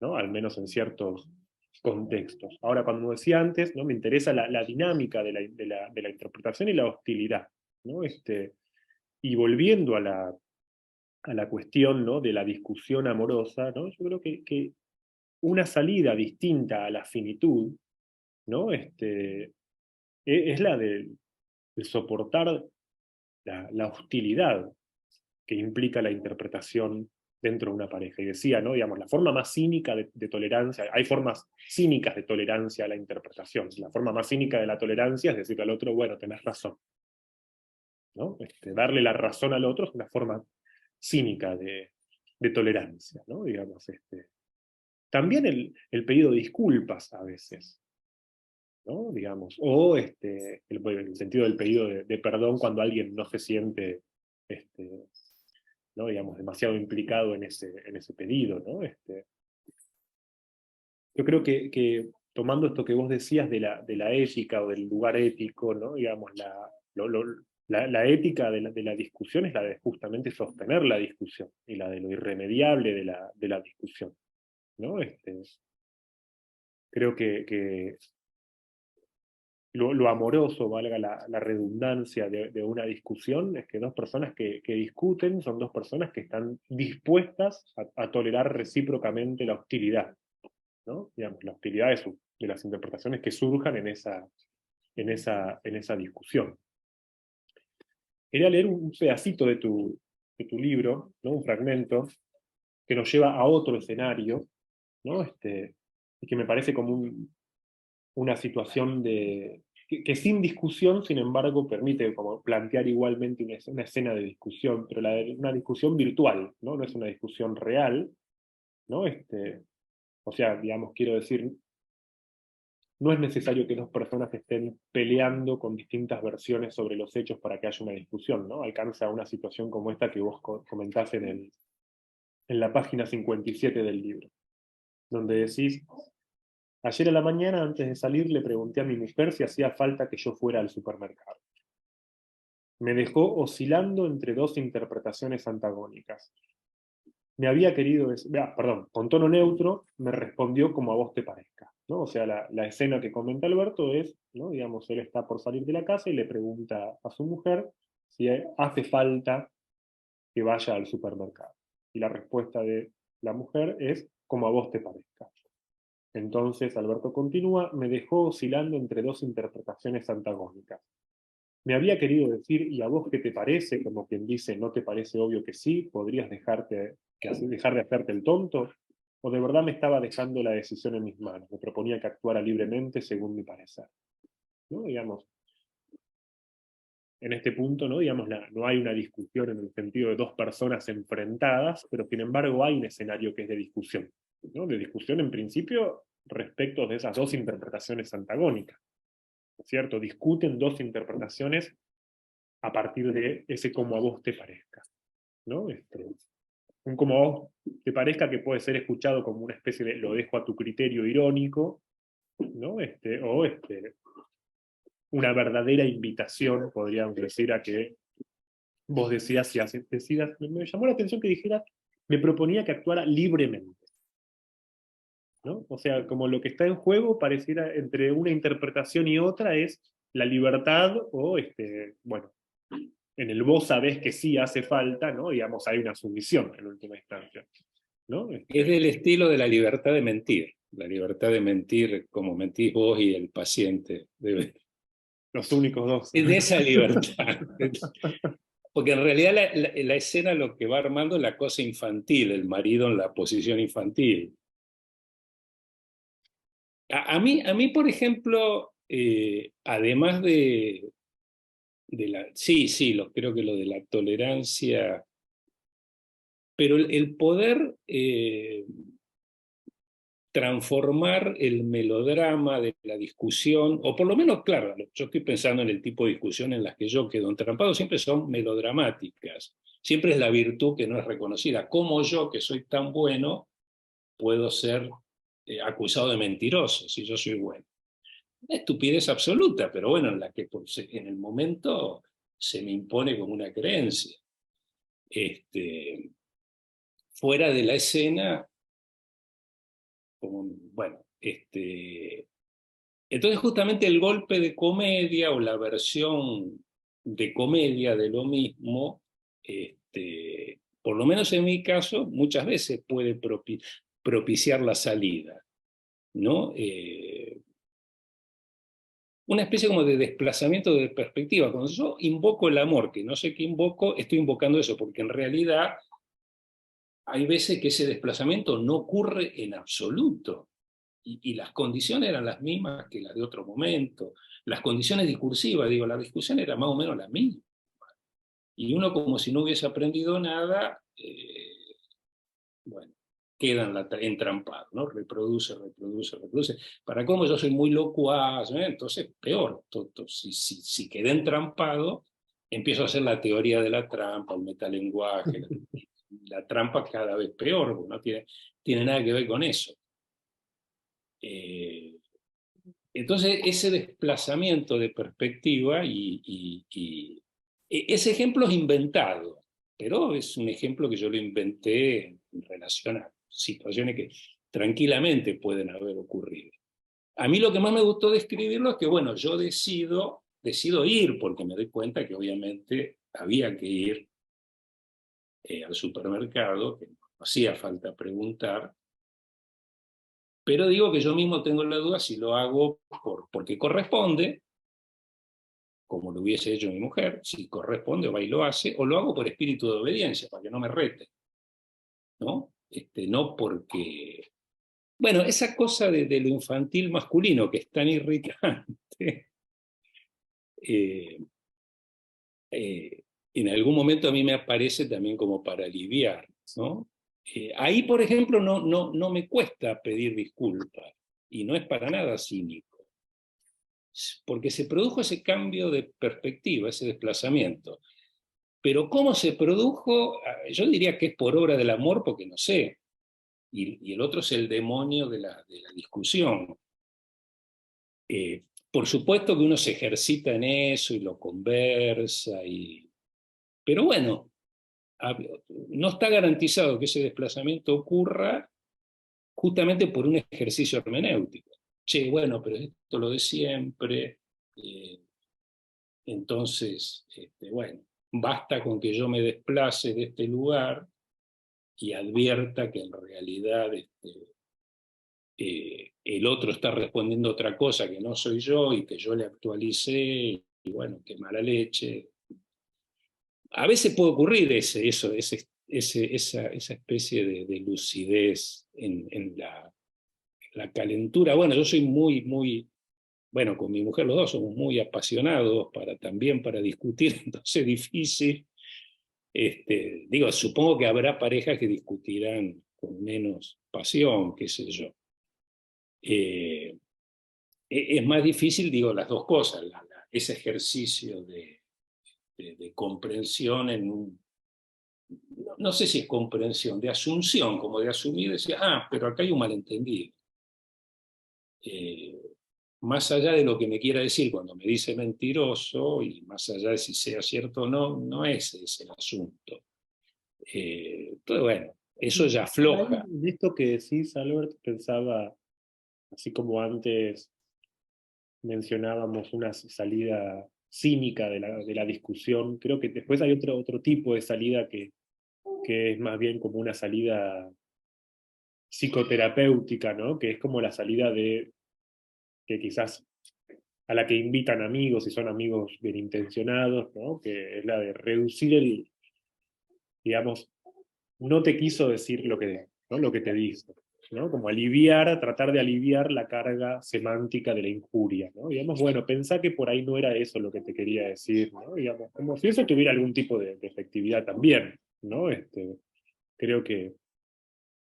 S2: ¿no? Al menos en ciertos contextos. Ahora, como decía antes, ¿no? Me interesa la dinámica de la interpretación y la hostilidad, ¿no? Y volviendo a la cuestión, ¿no? De la discusión amorosa, ¿no? Yo creo que una salida distinta a la finitud, ¿no? Es la de soportar la hostilidad que implica la interpretación dentro de una pareja. Y decía, ¿no? Digamos, la forma más cínica de tolerancia, hay formas cínicas de tolerancia a la interpretación. La forma más cínica de la tolerancia es decirle al otro, bueno, tenés razón, ¿no? Darle la razón al otro es una forma cínica de tolerancia, ¿no? Digamos, también el pedido de disculpas a veces, ¿no? Digamos, o el sentido del pedido de perdón cuando alguien no se siente, este, ¿no? Digamos, demasiado implicado en ese pedido, ¿no? Yo creo que tomando esto que vos decías de la ética o del lugar ético, ¿no? Digamos, la ética de la discusión es la de justamente sostener la discusión y la de lo irremediable de la discusión, ¿no? Creo que lo amoroso, valga la redundancia de una discusión, es que dos personas que discuten son dos personas que están dispuestas a tolerar recíprocamente la hostilidad, ¿no? Digamos, la hostilidad de las interpretaciones que surjan en esa discusión. Quería leer un pedacito de tu libro, ¿no? Un fragmento, que nos lleva a otro escenario, ¿no? Y que me parece como una situación que sin discusión, sin embargo, permite como plantear igualmente una escena de discusión, pero una discusión virtual, ¿no? No es una discusión real, ¿no? O sea, digamos, quiero decir, no es necesario que dos personas estén peleando con distintas versiones sobre los hechos para que haya una discusión, ¿no? Alcanza una situación como esta que vos comentás en la página 57 del libro, donde decís: ayer a la mañana, antes de salir, le pregunté a mi mujer si hacía falta que yo fuera al supermercado. Me dejó oscilando entre dos interpretaciones antagónicas. Me había querido decir, perdón, con tono neutro, me respondió como a vos te parezca, ¿no? O sea, la escena que comenta Alberto es, ¿no? Digamos, él está por salir de la casa y le pregunta a su mujer si hace falta que vaya al supermercado. Y la respuesta de la mujer es como a vos te parezca. Entonces Alberto continúa: me dejó oscilando entre dos interpretaciones antagónicas. Me había querido decir, ¿y a vos qué te parece? Como quien dice, ¿no te parece obvio que sí? ¿Podrías dejar de hacerte el tonto? ¿O de verdad me estaba dejando la decisión en mis manos? Me proponía que actuara libremente según mi parecer. ¿No? Digamos, en este punto, ¿no? Digamos, no hay una discusión en el sentido de dos personas enfrentadas, pero sin embargo hay un escenario que es de discusión, ¿no? De discusión en principio respecto de esas dos interpretaciones antagónicas, ¿no es cierto? Discuten dos interpretaciones a partir de ese como a vos te parezca, ¿no? Un como a vos te parezca que puede ser escuchado como una especie de lo dejo a tu criterio irónico, ¿no? Una verdadera invitación, podríamos decir, a que vos decías, me llamó la atención que dijeras, me proponía que actuara libremente, ¿no? O sea, como lo que está en juego pareciera entre una interpretación y otra es la libertad o, bueno, en el vos sabés que sí hace falta, ¿no? Digamos, hay una sumisión en última instancia, ¿no?
S1: Es del estilo de la libertad de mentir. La libertad de mentir como mentís vos y el paciente.
S2: Los únicos dos.
S1: De esa libertad. Porque en realidad la escena lo que va armando es la cosa infantil, el marido en la posición infantil. A mí por ejemplo, además de la... Sí, creo que lo de la tolerancia, pero el poder transformar el melodrama de la discusión, o por lo menos, claro, yo estoy pensando en el tipo de discusión en las que yo quedo entrampado, siempre son melodramáticas, siempre es la virtud que no es reconocida. ¿Cómo yo, que soy tan bueno, puedo ser acusado de mentiroso si yo soy bueno? Una estupidez absoluta, pero bueno, en la que en el momento se me impone como una creencia. Fuera de la escena, como, bueno, entonces justamente el golpe de comedia o la versión de comedia de lo mismo, por lo menos en mi caso, muchas veces puede propiciar la salida, ¿no? Una especie como de desplazamiento de perspectiva. Cuando yo invoco el amor, que no sé qué invoco, estoy invocando eso, porque en realidad hay veces que ese desplazamiento no ocurre en absoluto. Y las condiciones eran las mismas que las de otro momento. Las condiciones discursivas, digo, la discusión era más o menos la misma. Y uno como si no hubiese aprendido nada, bueno, queda entrampado, ¿no? Reproduce. Para cómo yo soy muy locuaz, ¿eh? Entonces peor. Si quedé entrampado, empiezo a hacer la teoría de la trampa, el metalenguaje, la trampa cada vez peor, porque no tiene nada que ver con eso. Entonces, ese desplazamiento de perspectiva ese ejemplo es inventado, pero es un ejemplo que yo lo inventé en relación a situaciones que tranquilamente pueden haber ocurrido. A mí lo que más me gustó de escribirlo es que, bueno, yo decido ir, porque me doy cuenta que obviamente había que ir al supermercado, que no hacía falta preguntar, pero digo que yo mismo tengo la duda si lo hago porque corresponde, como lo hubiese hecho mi mujer, si corresponde va y lo hace, o lo hago por espíritu de obediencia, para que no me rete, ¿no? No porque... Bueno, esa cosa de lo infantil masculino que es tan irritante, eh, en algún momento a mí me aparece también como para aliviar, ¿no? Ahí, por ejemplo, no me cuesta pedir disculpas, y no es para nada cínico. porque se produjo ese cambio de perspectiva, ese desplazamiento. Pero cómo se produjo, yo diría que es por obra del amor, porque no sé, y el otro es el demonio de la discusión. Por supuesto que uno se ejercita en eso y lo conversa, pero bueno, no está garantizado que ese desplazamiento ocurra justamente por un ejercicio hermenéutico. Che, bueno, pero esto lo de siempre, eh, entonces, bueno, basta con que yo me desplace de este lugar y advierta que en realidad el otro está respondiendo otra cosa que no soy yo y que yo le actualicé, y bueno, qué mala leche. A veces puede ocurrir esa especie de lucidez en la calentura. Bueno, yo soy bueno, con mi mujer los dos somos muy apasionados también para discutir, entonces es difícil. Digo, supongo que habrá parejas que discutirán con menos pasión, qué sé yo. Es más difícil, digo, las dos cosas, ese ejercicio de comprensión no sé si es comprensión, de asunción, como de asumir, decir, pero acá hay un malentendido. Eh, Más allá de lo que me quiera decir cuando me dice mentiroso, y más allá de si sea cierto o no, no ese es el asunto. Entonces, bueno, eso ya afloja.
S2: En esto que decís, Albert, pensaba, así como antes mencionábamos una salida cínica de la discusión, creo que después hay otro tipo de salida que es más bien como una salida psicoterapéutica, ¿no? Que es como la salida de que quizás a la que invitan amigos y son amigos bien intencionados, ¿no? Que es la de reducir digamos, no te quiso decir ¿no? Lo que te dijo, ¿no? Como tratar de aliviar la carga semántica de la injuria, ¿no? Digamos, bueno, pensá que por ahí no era eso lo que te quería decir, ¿no? Digamos, como si eso tuviera algún tipo de efectividad también, ¿no? Creo que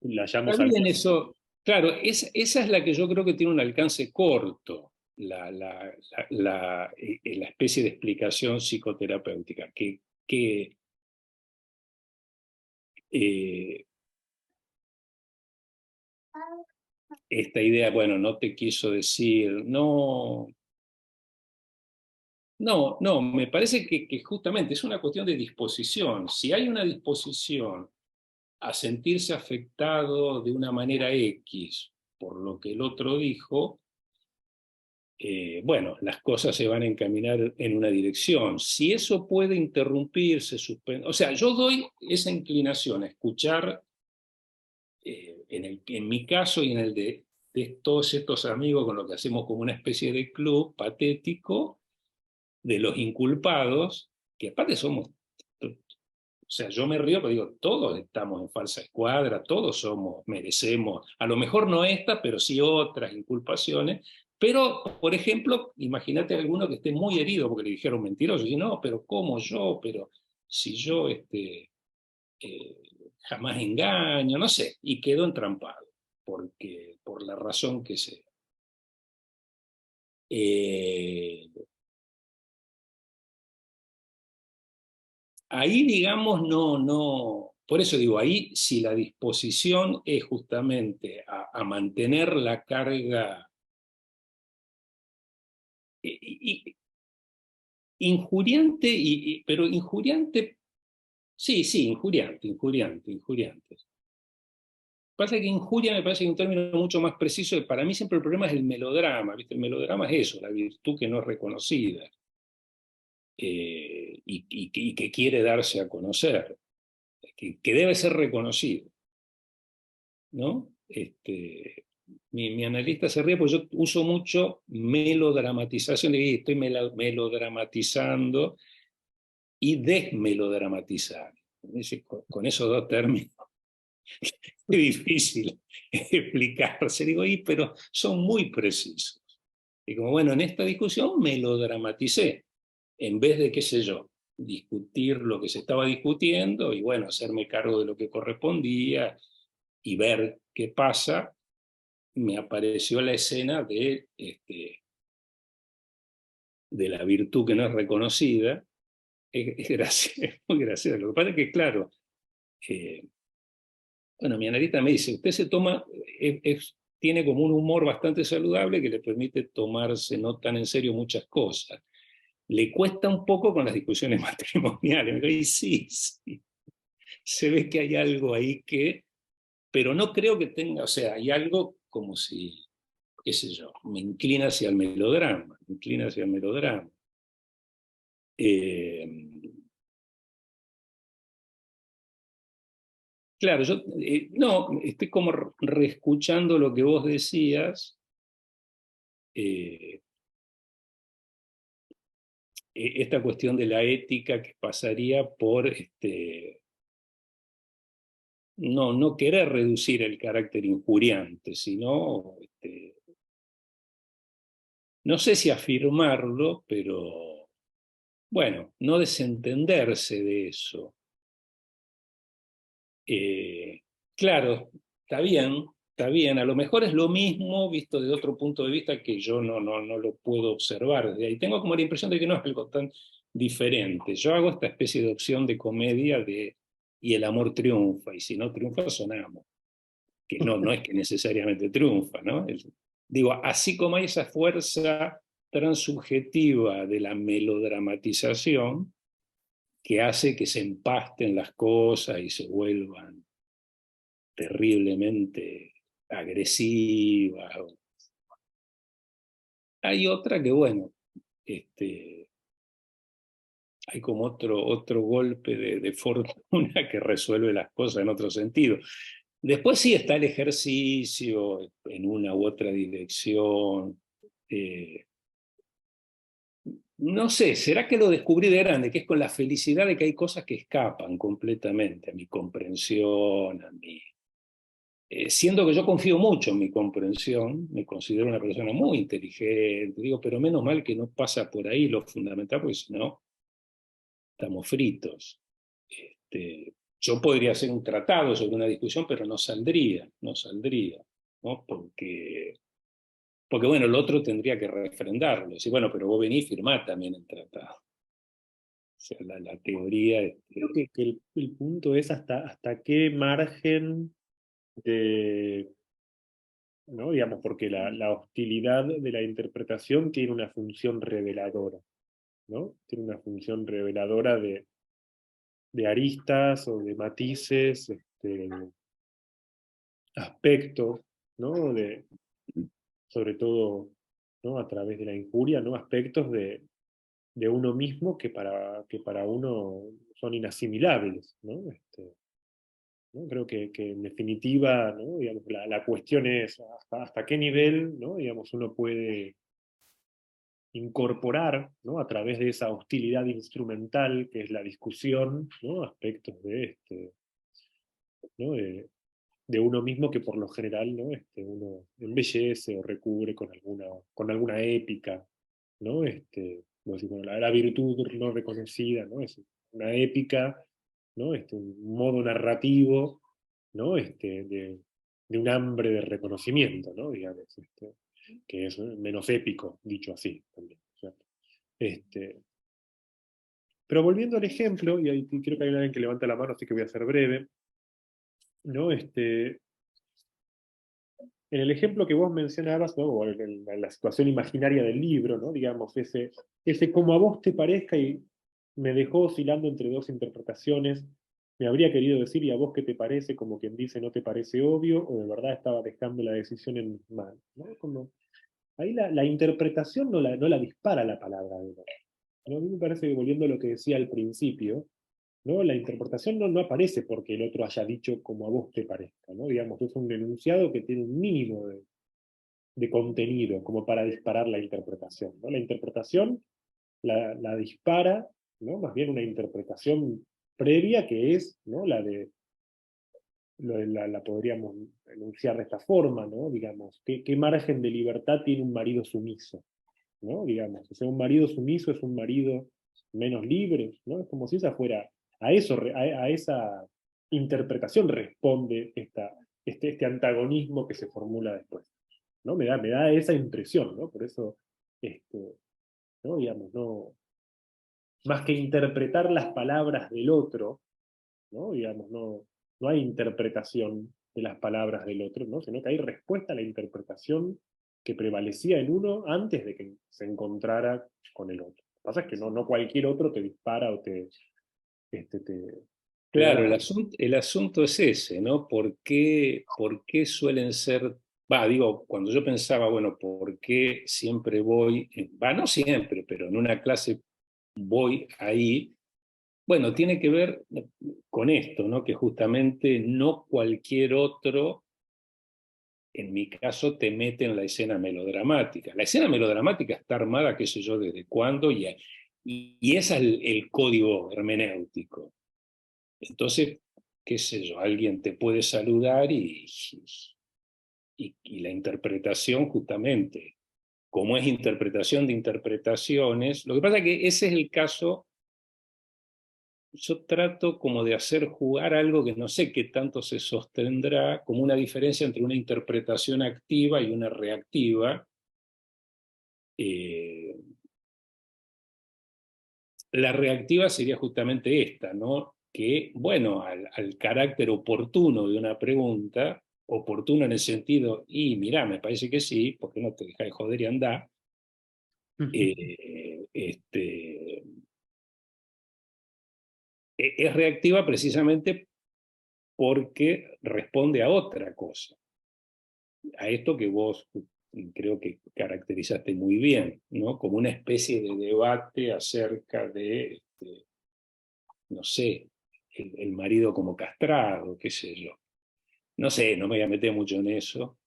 S2: la
S1: Está
S2: hayamos al...
S1: bien eso, claro, esa es la que yo creo que tiene un alcance corto, la especie de explicación psicoterapéutica, que eh, esta idea, bueno, no te quiso decir, no, no, me parece que justamente es una cuestión de disposición. Si hay una disposición a sentirse afectado de una manera X por lo que el otro dijo, bueno, las cosas se van a encaminar en una dirección. Si eso puede interrumpirse, o sea, yo doy esa inclinación a escuchar, en mi caso y en el de todos estos amigos con los que hacemos como una especie de club patético, de los inculpados, que aparte somos, o sea, yo me río, pero digo, todos estamos en falsa escuadra, todos merecemos, a lo mejor no esta, pero sí otras inculpaciones. Pero, por ejemplo, imagínate a alguno que esté muy herido porque le dijeron mentiroso, y no, pero ¿cómo yo? Pero si yo eh, jamás engaño, no sé, y quedó entrampado, por la razón que sea. Eh, Ahí, digamos, no, por eso digo, ahí si la disposición es justamente a mantener la carga, injuriante, pero injuriante, sí, injuriante. Pasa que injuria me parece que es un término mucho más preciso, para mí siempre el problema es el melodrama, ¿viste? El melodrama es eso, la virtud que no es reconocida, y que quiere darse a conocer, que debe ser reconocido, ¿no? Mi analista se ríe porque yo uso mucho melodramatización, estoy melodramatizando y desmelodramatizar. Con esos dos términos es difícil explicarse. Digo, pero son muy precisos. Y como, bueno, en esta discusión melodramaticé, en vez de, qué sé yo, discutir lo que se estaba discutiendo y, bueno, hacerme cargo de lo que correspondía y ver qué pasa, me apareció la escena de de la virtud que no es reconocida, es es muy gracioso. Lo que pasa es que, claro, bueno, mi analista me dice, usted se toma, tiene como un humor bastante saludable que le permite tomarse no tan en serio muchas cosas. Le cuesta un poco con las discusiones matrimoniales. Me digo, y sí, sí, se ve que hay algo ahí que, pero no creo que tenga, o sea, hay algo como si, qué sé yo, me inclina hacia el melodrama, me inclina hacia el melodrama. Eh, claro, yo no, estoy como reescuchando lo que vos decías. eh, Esta cuestión de la ética que pasaría por no querer reducir el carácter injuriante, sino, no sé si afirmarlo, pero bueno, no desentenderse de eso. Eh, claro, está bien, a lo mejor es lo mismo visto desde otro punto de vista que yo no lo puedo observar desde ahí. Tengo como la impresión de que no es algo tan diferente. Yo hago esta especie de opción de comedia de y el amor triunfa, y si no triunfa sonamos, que no es que necesariamente triunfa, ¿no? Digo, así como hay esa fuerza transubjetiva de la melodramatización que hace que se empasten las cosas y se vuelvan terriblemente agresiva. Hay otra que, bueno, hay como otro golpe de fortuna que resuelve las cosas en otro sentido. Después sí está el ejercicio en una u otra dirección. Eh, no sé, ¿será que lo descubrí de grande? Que es con la felicidad de que hay cosas que escapan completamente a mi comprensión, a mi, siendo que yo confío mucho en mi comprensión, me considero una persona muy inteligente, digo, pero menos mal que no pasa por ahí lo fundamental, porque si no, estamos fritos. Yo podría hacer un tratado sobre una discusión, pero no saldría, ¿no? Porque bueno, el otro tendría que refrendarlo, decir, bueno, pero vos venís y firmás también el tratado. O sea, la teoría...
S2: Creo que el punto es hasta qué margen de, ¿no? Digamos, porque la hostilidad de la interpretación tiene una función reveladora, ¿no? Tiene una función reveladora de aristas o de matices, aspectos, ¿no? Sobre todo, ¿no? A través de la injuria, ¿no? Aspectos de uno mismo que para uno son inasimilables, ¿no? ¿No? Creo que en definitiva, ¿no? Digamos, la cuestión es hasta qué nivel, ¿no? Digamos, uno puede incorporar, ¿no? A través de esa hostilidad instrumental que es la discusión, ¿no? Aspectos ¿no? De uno mismo que por lo general, ¿no? Uno embellece o recubre con alguna épica, ¿no? Como decir, bueno, la virtud no reconocida, ¿no? Es una épica, ¿no? Un modo narrativo, ¿no? De un hambre de reconocimiento, ¿no? Digamos, que es menos épico, dicho así también, ¿cierto? Este, pero volviendo al ejemplo, y ahí creo que hay alguien que levanta la mano, así que voy a ser breve, ¿no? En el ejemplo que vos mencionabas, ¿no? O en la situación imaginaria del libro, ¿no? Digamos, ese como a vos te parezca y me dejó oscilando entre dos interpretaciones, me habría querido decir, ¿y a vos qué te parece? Como quien dice, ¿no te parece obvio? ¿O de verdad estaba dejando la decisión en mal? ¿No? Como, ahí la interpretación no la dispara la palabra de verdad. ¿No? A mí me parece que volviendo a lo que decía al principio, ¿no? La interpretación no aparece porque el otro haya dicho como a vos te parezca, ¿no? Digamos, es un enunciado que tiene un mínimo de contenido como para disparar la interpretación, ¿no? La interpretación la dispara, ¿no? Más bien una interpretación previa que es, ¿no? La podríamos enunciar de esta forma, ¿no? Digamos, ¿qué margen de libertad tiene un marido sumiso? ¿No? Digamos, o sea, un marido sumiso es un marido menos libre, ¿no? Es como si esa fuera, a esa interpretación responde este antagonismo que se formula después, ¿no? Me da esa impresión, ¿no? Por eso, este, ¿no? Digamos, no, más que interpretar las palabras del otro, ¿no? Digamos, no hay interpretación de las palabras del otro, ¿no? Sino que hay respuesta a la interpretación que prevalecía en uno antes de que se encontrara con el otro. Lo que pasa es que no cualquier otro te dispara o te da
S1: Claro,
S2: la...
S1: el asunto es ese, ¿no? Por qué suelen ser, digo, cuando yo pensaba, bueno, ¿por qué siempre voy, no siempre, pero en una clase voy ahí? Bueno, tiene que ver con esto, ¿no? Que justamente no cualquier otro, en mi caso, te mete en la escena melodramática. La escena melodramática está armada, qué sé yo, desde cuándo, y ese es el código hermenéutico. Entonces, qué sé yo, alguien te puede saludar y la interpretación justamente, como es interpretación de interpretaciones, lo que pasa es que ese es el caso. Yo trato como de hacer jugar algo que no sé qué tanto se sostendrá, como una diferencia entre una interpretación activa y una reactiva. Eh, la reactiva sería justamente esta, ¿no? Que, bueno, al carácter oportuno de una pregunta, oportuno en el sentido, y mirá, me parece que sí, porque no te deja de joder y andar, es reactiva precisamente porque responde a otra cosa, a esto que vos creo que caracterizaste muy bien, ¿no? Como una especie de debate acerca de, no sé, el marido como castrado, qué sé yo. No sé, no me voy a meter mucho en eso,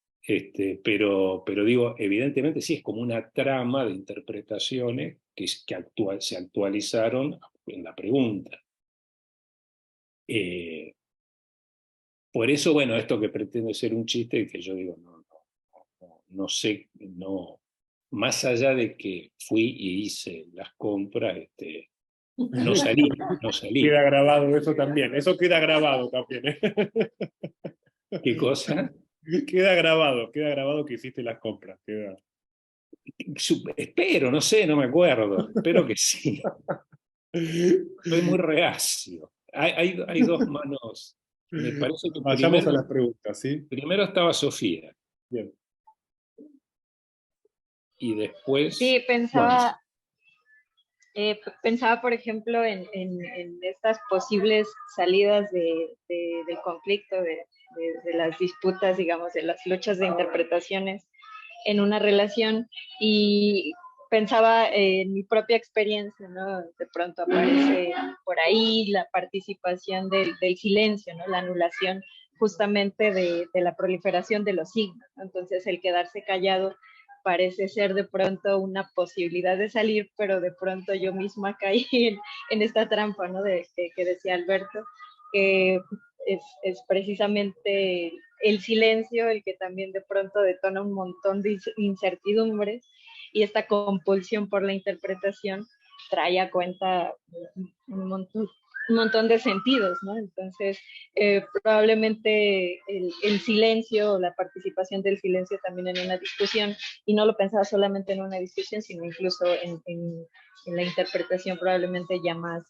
S1: pero digo, evidentemente sí es como una trama de interpretaciones que se actualizaron en la pregunta. Eh, por eso, bueno, esto que pretende ser un chiste, que yo digo, no sé, no, más allá de que fui y hice las compras, no salí, no salí.
S2: Queda grabado eso queda grabado también, ¿eh?
S1: ¿Qué cosa?
S2: Queda grabado que hiciste las compras, queda...
S1: Espero, no sé, no me acuerdo, espero que sí. Estoy muy reacio. Hay dos manos. Me parece que
S2: Vayamos a las preguntas, ¿sí?
S1: primero estaba Sofía
S2: Bien.
S1: y después
S3: Sí,
S1: Juan.
S3: pensaba, por ejemplo, en estas posibles salidas del conflicto, de las disputas, digamos, de las luchas de interpretaciones en una relación, y pensaba en mi propia experiencia, ¿no? De pronto aparece por ahí la participación del silencio, ¿no? La anulación justamente de la proliferación de los signos, ¿no? Entonces el quedarse callado parece ser de pronto una posibilidad de salir, pero de pronto yo misma caí en esta trampa, ¿no? Que decía Alberto, que es precisamente el silencio el que también de pronto detona un montón de incertidumbres, y esta compulsión por la interpretación trae a cuenta un montón de sentidos, ¿no? Entonces, probablemente el silencio o la participación del silencio también en una discusión, y no lo pensaba solamente en una discusión, sino incluso en la interpretación probablemente ya más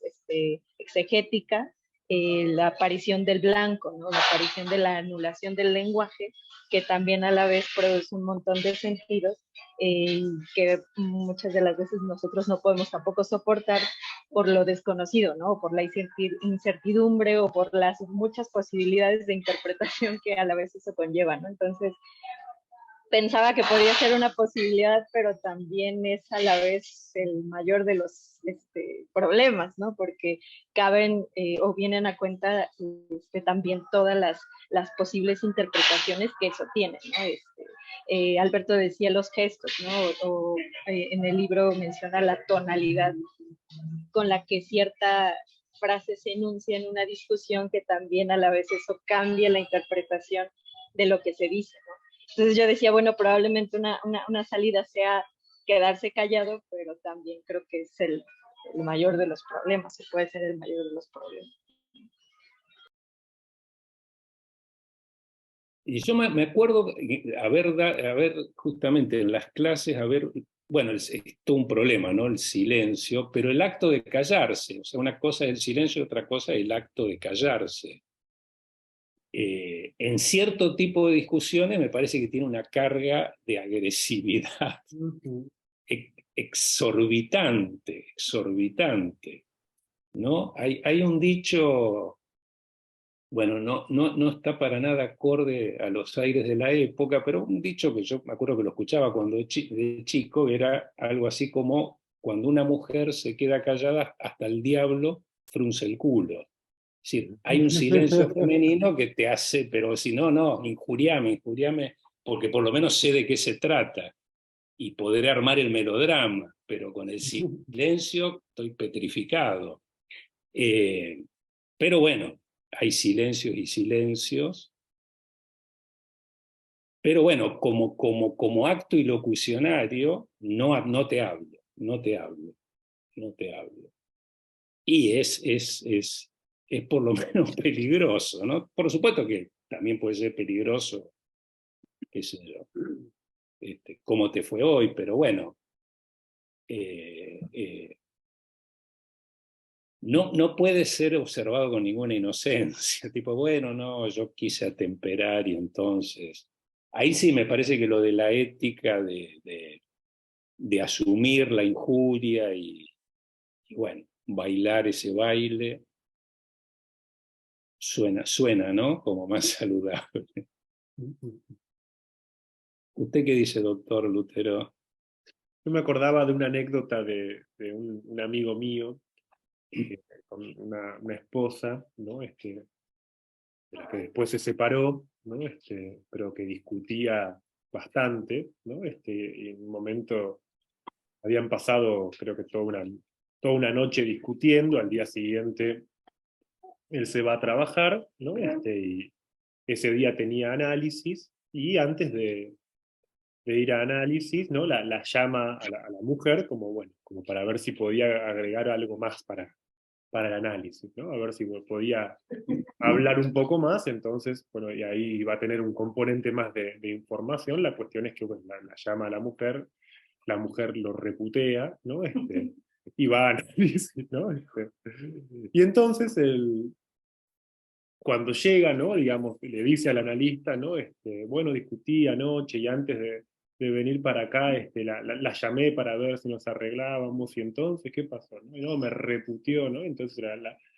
S3: exegética, la aparición del blanco, ¿no? La aparición de la anulación del lenguaje, que también a la vez produce un montón de sentidos, que muchas de las veces nosotros no podemos tampoco soportar por lo desconocido, ¿no? Por la incertidumbre o por las muchas posibilidades de interpretación que a la vez eso conlleva, ¿no? Entonces, pensaba que podía ser una posibilidad, pero también es a la vez el mayor de los problemas, ¿no? Porque caben o vienen a cuenta también todas las posibles interpretaciones que eso tiene, ¿no? Alberto decía los gestos, ¿no? En el libro menciona la tonalidad con la que cierta frase se enuncia en una discusión, que también a la vez eso cambia la interpretación de lo que se dice, ¿no? Entonces yo decía, bueno, probablemente una salida sea quedarse callado, pero también creo que es el mayor de los problemas, se puede ser el mayor de los problemas.
S1: Y yo me acuerdo haber justamente en las clases, haber bueno, es todo un problema, ¿no? El silencio, pero el acto de callarse, o sea, una cosa es el silencio y otra cosa es el acto de callarse. En cierto tipo de discusiones me parece que tiene una carga de agresividad exorbitante, exorbitante, ¿no? Hay un dicho, bueno, no está para nada acorde a los aires de la época, pero un dicho que yo me acuerdo que lo escuchaba cuando de chico, era algo así como: cuando una mujer se queda callada, hasta el diablo frunce el culo. Es decir, hay un silencio femenino que te hace, pero si no, no, injuriame, injuriame, porque por lo menos sé de qué se trata y podré armar el melodrama, pero con el silencio estoy petrificado. Pero bueno, hay silencios y silencios. Pero bueno, como acto ilocucionario, no te hablo, no te hablo, no te hablo. Y es por lo menos peligroso, ¿no? Por supuesto que también puede ser peligroso, qué sé yo, cómo te fue hoy, pero bueno, eh, eh, no puede ser observado con ninguna inocencia, tipo, bueno, no, yo quise atemperar y entonces... Ahí sí me parece que lo de la ética de asumir la injuria y bueno, bailar ese baile, suena, ¿no? Como más saludable. ¿Usted qué dice, doctor Lutero?
S2: Yo me acordaba de una anécdota de un amigo mío, con una esposa, ¿no? De la que después se separó, ¿no? Pero que discutía bastante, ¿no? Y en un momento habían pasado, creo que toda una noche discutiendo. Al día siguiente él se va a trabajar, ¿no? Y ese día tenía análisis, y antes de ir a análisis, ¿no? La llama a la mujer como, bueno, como para ver si podía agregar algo más para el análisis, ¿no? A ver si podía hablar un poco más. Entonces, bueno, y ahí va a tener un componente más de información. La cuestión es que, bueno, la llama a la mujer lo reputea, ¿no? Y va a análisis, ¿no? Y entonces cuando llega, ¿no? Digamos, le dice al analista, ¿no? Bueno, discutí anoche y antes de venir para acá, la llamé para ver si nos arreglábamos, y entonces, ¿qué pasó? ¿No? Y no, me reputió, ¿no? Entonces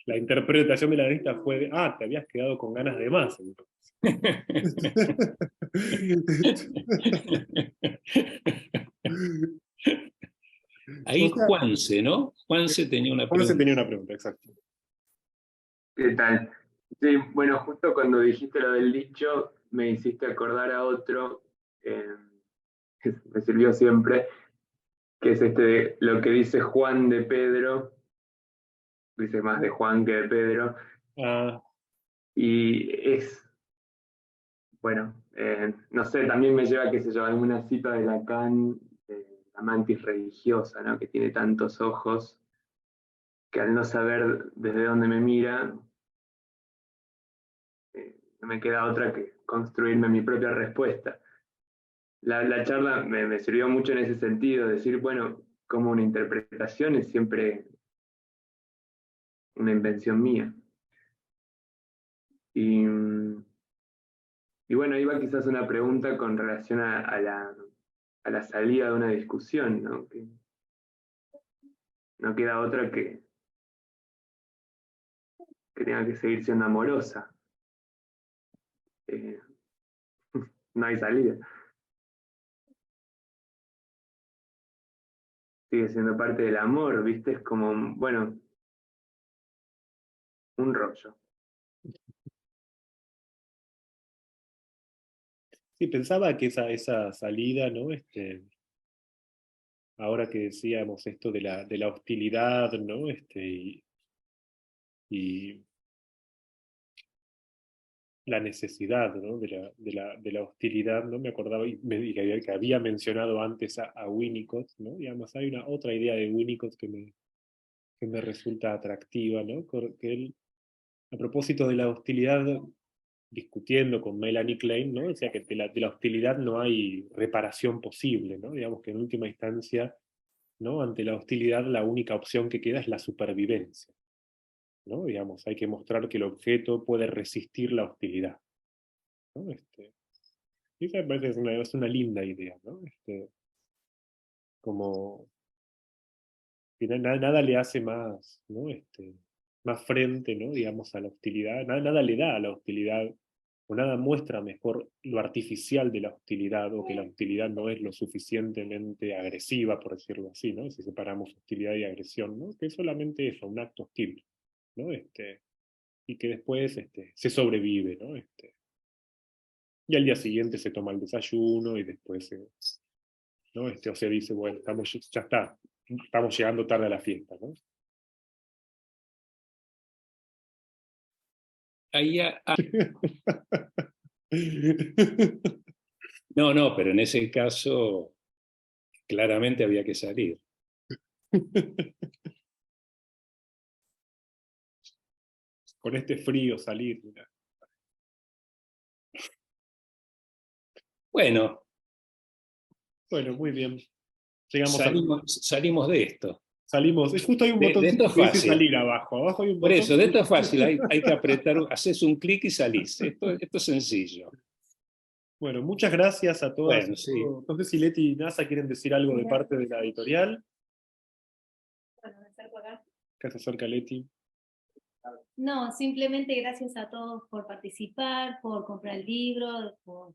S2: la interpretación del analista fue de, te habías quedado con ganas de más, entonces. O
S1: Ahí
S2: sea,
S1: Juanse, ¿no? Juanse tenía una
S2: ¿cómo se
S1: pregunta.
S2: tenía una pregunta? Exacto.
S4: ¿Qué tal? Sí, bueno, justo cuando dijiste lo del dicho, me hiciste acordar a otro eh, que me sirvió siempre, que es lo que dice Juan de Pedro, dice más de Juan que de Pedro,
S2: Ah,
S4: y es, bueno, no sé, también me lleva, qué sé yo, a una cita de Lacan, la mantis religiosa, ¿no? Que tiene tantos ojos, que al no saber desde dónde me mira, no me queda otra que construirme mi propia respuesta. La charla me sirvió mucho en ese sentido, decir, bueno, como una interpretación es siempre una invención mía. Y, y bueno, iba quizás una pregunta con relación a la salida de una discusión, ¿no? Que no queda otra que tenga que seguir siendo amorosa. Eh, no hay salida. Sigue siendo parte del amor, ¿viste? Es como, bueno, un rollo.
S2: sí, pensaba que esa salida, ¿no? Ahora que decíamos esto de la hostilidad, ¿no? Y la necesidad, ¿no? De la hostilidad, ¿no? Me acordaba y que había mencionado antes a Winnicott, ¿no? Y además hay una otra idea de Winnicott que me resulta atractiva, ¿no? Que él, a propósito de la hostilidad, discutiendo con Melanie Klein, ¿no? Decía que de la hostilidad no hay reparación posible, ¿no? Digamos que en última instancia, ¿no? Ante la hostilidad la única opción que queda es la supervivencia, ¿no? Digamos, hay que mostrar que el objeto puede resistir la hostilidad, ¿no? Y esa me parece que es una linda idea, ¿no? Como que nada le hace más, ¿no? Más frente, ¿no? Digamos, a la hostilidad, nada le da a la hostilidad, o nada muestra mejor lo artificial de la hostilidad, o que la hostilidad no es lo suficientemente agresiva, por decirlo así, ¿no? Si separamos hostilidad y agresión, ¿no? Que es solamente eso, un acto hostil, ¿no? Y que después se sobrevive, ¿no? Y al día siguiente se toma el desayuno y después, ¿no? O sea, dice, bueno, ya está, estamos llegando tarde a la fiesta, ¿no?
S1: Ahí no, no, pero en ese caso claramente había que salir.
S2: Con este frío salir, mira.
S1: Bueno,
S2: Bueno, muy bien. Llegamos a...
S1: salimos de esto.
S2: Salimos. Es justo hay un
S1: De
S2: botoncito
S1: esto es
S2: que dice
S1: fácil.
S2: salir abajo. Abajo hay un
S1: Por
S2: botón.
S1: eso, de esto es fácil, hay que apretar, haces un clic y salís. Esto es sencillo.
S2: Bueno, muchas gracias a todas.
S1: Bueno, sí.
S2: No sé si Leti y NASA quieren decir algo de parte de la editorial.
S5: Bueno, me acerco acá.
S2: Acá se acerca Leti.
S5: No, simplemente gracias a todos por participar, por comprar el libro, por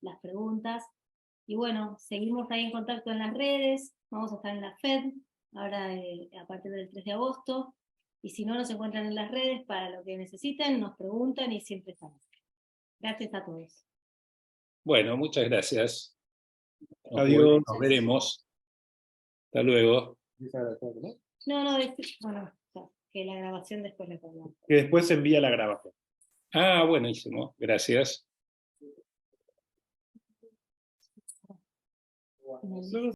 S5: las preguntas. Y bueno, seguimos ahí en contacto en las redes, vamos a estar en la FED, ahora a partir del 3 de agosto. Y si no nos encuentran en las redes, para lo que necesiten, nos preguntan y siempre estamos. Gracias a todos.
S1: Bueno, muchas gracias.
S2: Adiós.
S1: Nos veremos. Hasta luego.
S5: No, bueno, que la grabación después la ponemos.
S2: Que después se envía la grabación.
S1: Ah, buenísimo. Gracias.